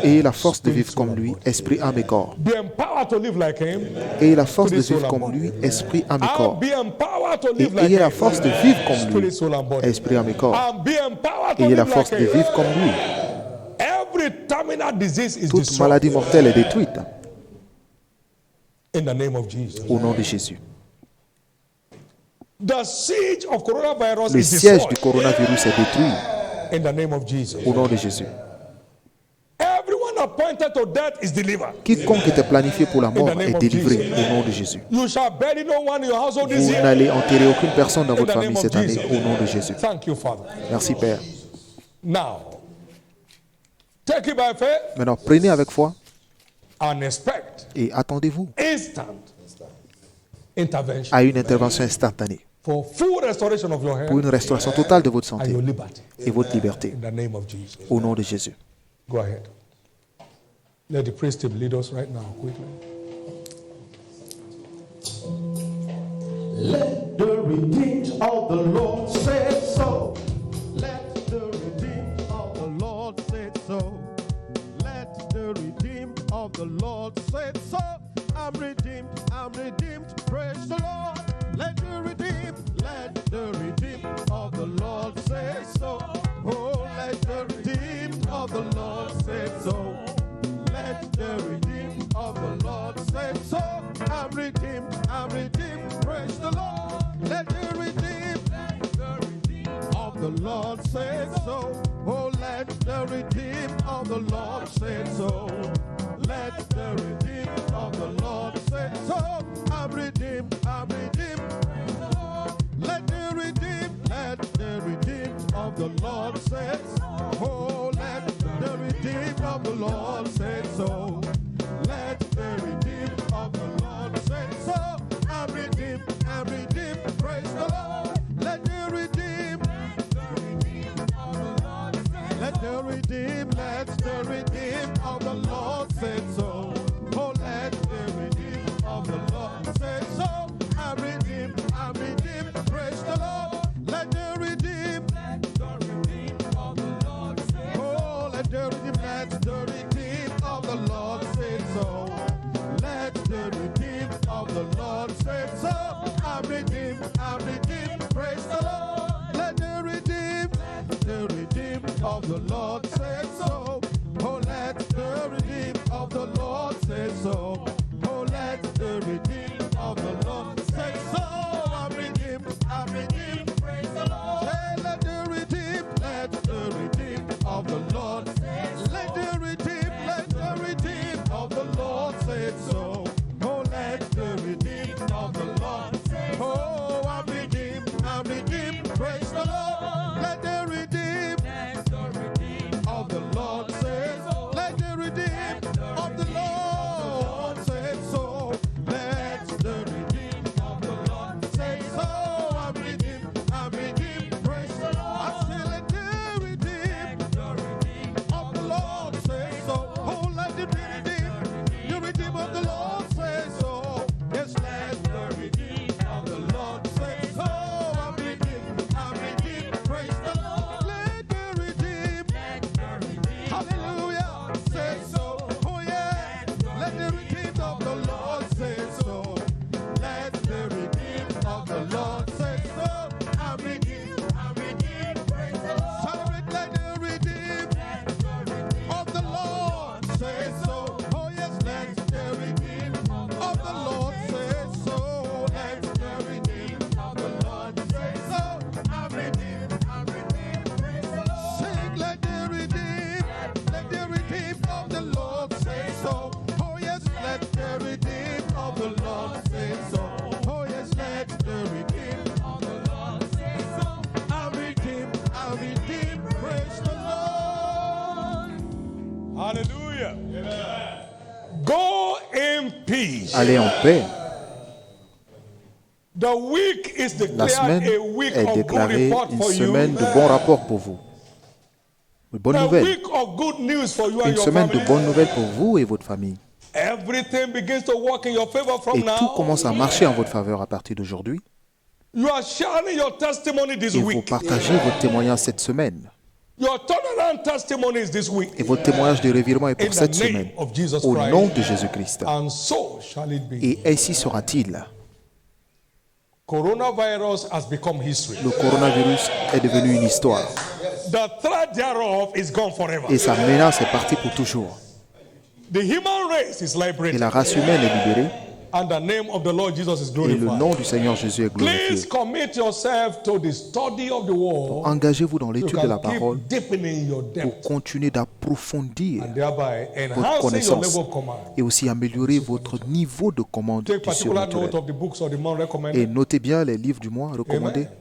ayez la force de vivre comme lui, esprit, âme et corps. Be empowered to live like him. Ayez la force de Spirit, soul, vivre and comme body. lui, esprit, âme et And corps. be empowered to Et live like ayez la him. force de vivre comme lui, Spirit, soul, and body. esprit, âme et corps. And be empowered to Ayez la live force like de him. vivre comme lui. Every terminal disease is Toute destroyed maladie mortelle est détruite in the name of Jesus. au nom de Jésus. The siege of coronavirus Le is siège du destroyed coronavirus est détruit in the name of Jesus. au nom de Jésus. Everyone appointed to death is delivered. Quiconque était planifié pour la mort est délivré au nom de Jésus. You shall bury no one in your household this Vous year. n'allez enterrer aucune personne dans In votre the name famille of cette année Jesus. au nom de Jésus. Thank you, Father. Merci Père. Now, take it by faith Maintenant, prenez avec foi and expect et attendez-vous instant intervention à une intervention instantanée for full restoration of your pour health une restauration totale de votre and santé your liberty et votre liberté in the name of Jesus. au nom de Jésus. Go ahead. Let the praise team lead us right now, quickly. Let the redeemed of the Lord say so. Let the redeemed of the Lord say so. Let the redeemed of the Lord say so. of the Lord say so. Let the redeemed of the Lord say so. I'm redeemed, praise the Lord. Let the redeemed of the Lord say so. Oh, let the redeemed of the Lord say so. Let the redeemed of the Lord say so. I'm redeemed, praise the Lord. Let the redeemed of the Lord say so. Oh, let the redeemed of the Lord say so. Let the redeemed of the Lord say so. I'm redeemed, praise the Lord. Let the redeemed of the Lord say so. Let the redeemed of the Lord say so. Oh, let the redeemed of the Lord say so. I'm redeemed, praise the Lord. Let the redeemed of the Lord say so. Oh, let the redeemed of the Lord say so. Let the redeemed of the Lord say so. I'm redeemed, praise the Lord. Let the redeemed of the Lord say so. Oh, let the redeemed of the Lord say so. Oh, let the redeemed of the Lord say so. I'm redeemed, praise the Lord. Hey, let the redeemed of the Lord say so. Let the redeemed of the Lord say so. Oh, let the redeemed of the Lord say so. Oh, I'm redeemed, praise the Lord. Let the redeemed of the Lord say so. Let the redeemed of the Lord say so. Let the redeemed of the Lord say so. I'm redeemed, praise the Lord. I say let the redeemed of the Lord say so. Oh, let the redeemed of the Lord say so. Yes, let the redeemed of the Lord say so. I'm redeemed, praise the Lord. Let the redeemed, hallelujah, say so. Oh yeah, let the redeemed of the Lord say so. Let the redeemed of the Lord say so. I'm redeemed, praise the Lord. Celebrate, let the redeemed of the Lord say so. Oh yes, let the redeemed of the Lord say so. Let the redeemed of the Lord say so. I'm redeemed, praise the Lord. Sing, let the redeemed of the Lord say so. Oh yes, let the redeemed of the Lord say so. Oh yes, let the redeemed of the Lord say so. I'm redeemed, praise the Lord. Hallelujah. Go in peace. Allez en paix. The week is La semaine declared a week est of good déclarée report une for semaine you. de bons rapports pour vous. De bonnes A nouvelles. week of good news for you and Une your semaine de family. bonnes nouvelles pour vous et votre famille. Everything begins to work in your favor from Et tout now. commence à marcher en votre faveur à partir d'aujourd'hui. You are sharing your testimony this Et vous week. partagez votre témoignage cette semaine. Your turnaround testimony is this week. Et votre témoignage de revirement est pour In cette the name semaine. of Jesus Au Christ. nom de Jésus-Christ. And so shall it be. Et ainsi sera-t-il. Coronavirus has become history. Le coronavirus est devenu une histoire. The threat thereof is gone forever. Et sa menace est partie pour toujours. The human race is Et liberated. la race humaine est libérée. And the name of the Lord Jesus is Et le glorified. nom du Seigneur Jésus est glorifié. Please commit yourself to the study of the word. Engagez-vous dans You l'étude de la can parole keep deepening your pour depth continuer d'approfondir and thereby votre enhancing your connaissance level of command. et aussi améliorer votre niveau de commande Take du particular note surnaturel. of the books of the month Et recommended. notez bien les livres du mois recommandés. Amen.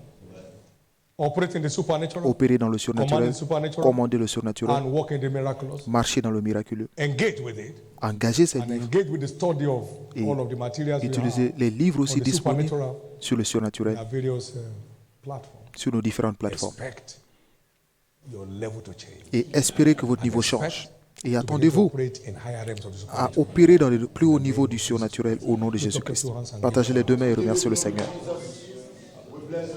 Operate in the supernatural. Opérer dans le Command surnaturel, in the supernatural. commander le surnaturel, And walk in the miraculous. marcher dans le miraculeux. Engage with it. Engagez ces And livres engage with the study of et all of the materials we utilisez have les livres aussi on the disponibles supernatural sur le in surnaturel, our various platforms. sur nos différentes plateformes. Expect your level to change. Et espérez que votre niveau change. Et attendez-vous Operate in higher realms of the à supernatural. opérer dans le plus haut niveau du surnaturel au nom de Jésus-Christ. Partagez les deux mains et remerciez le Seigneur. We bless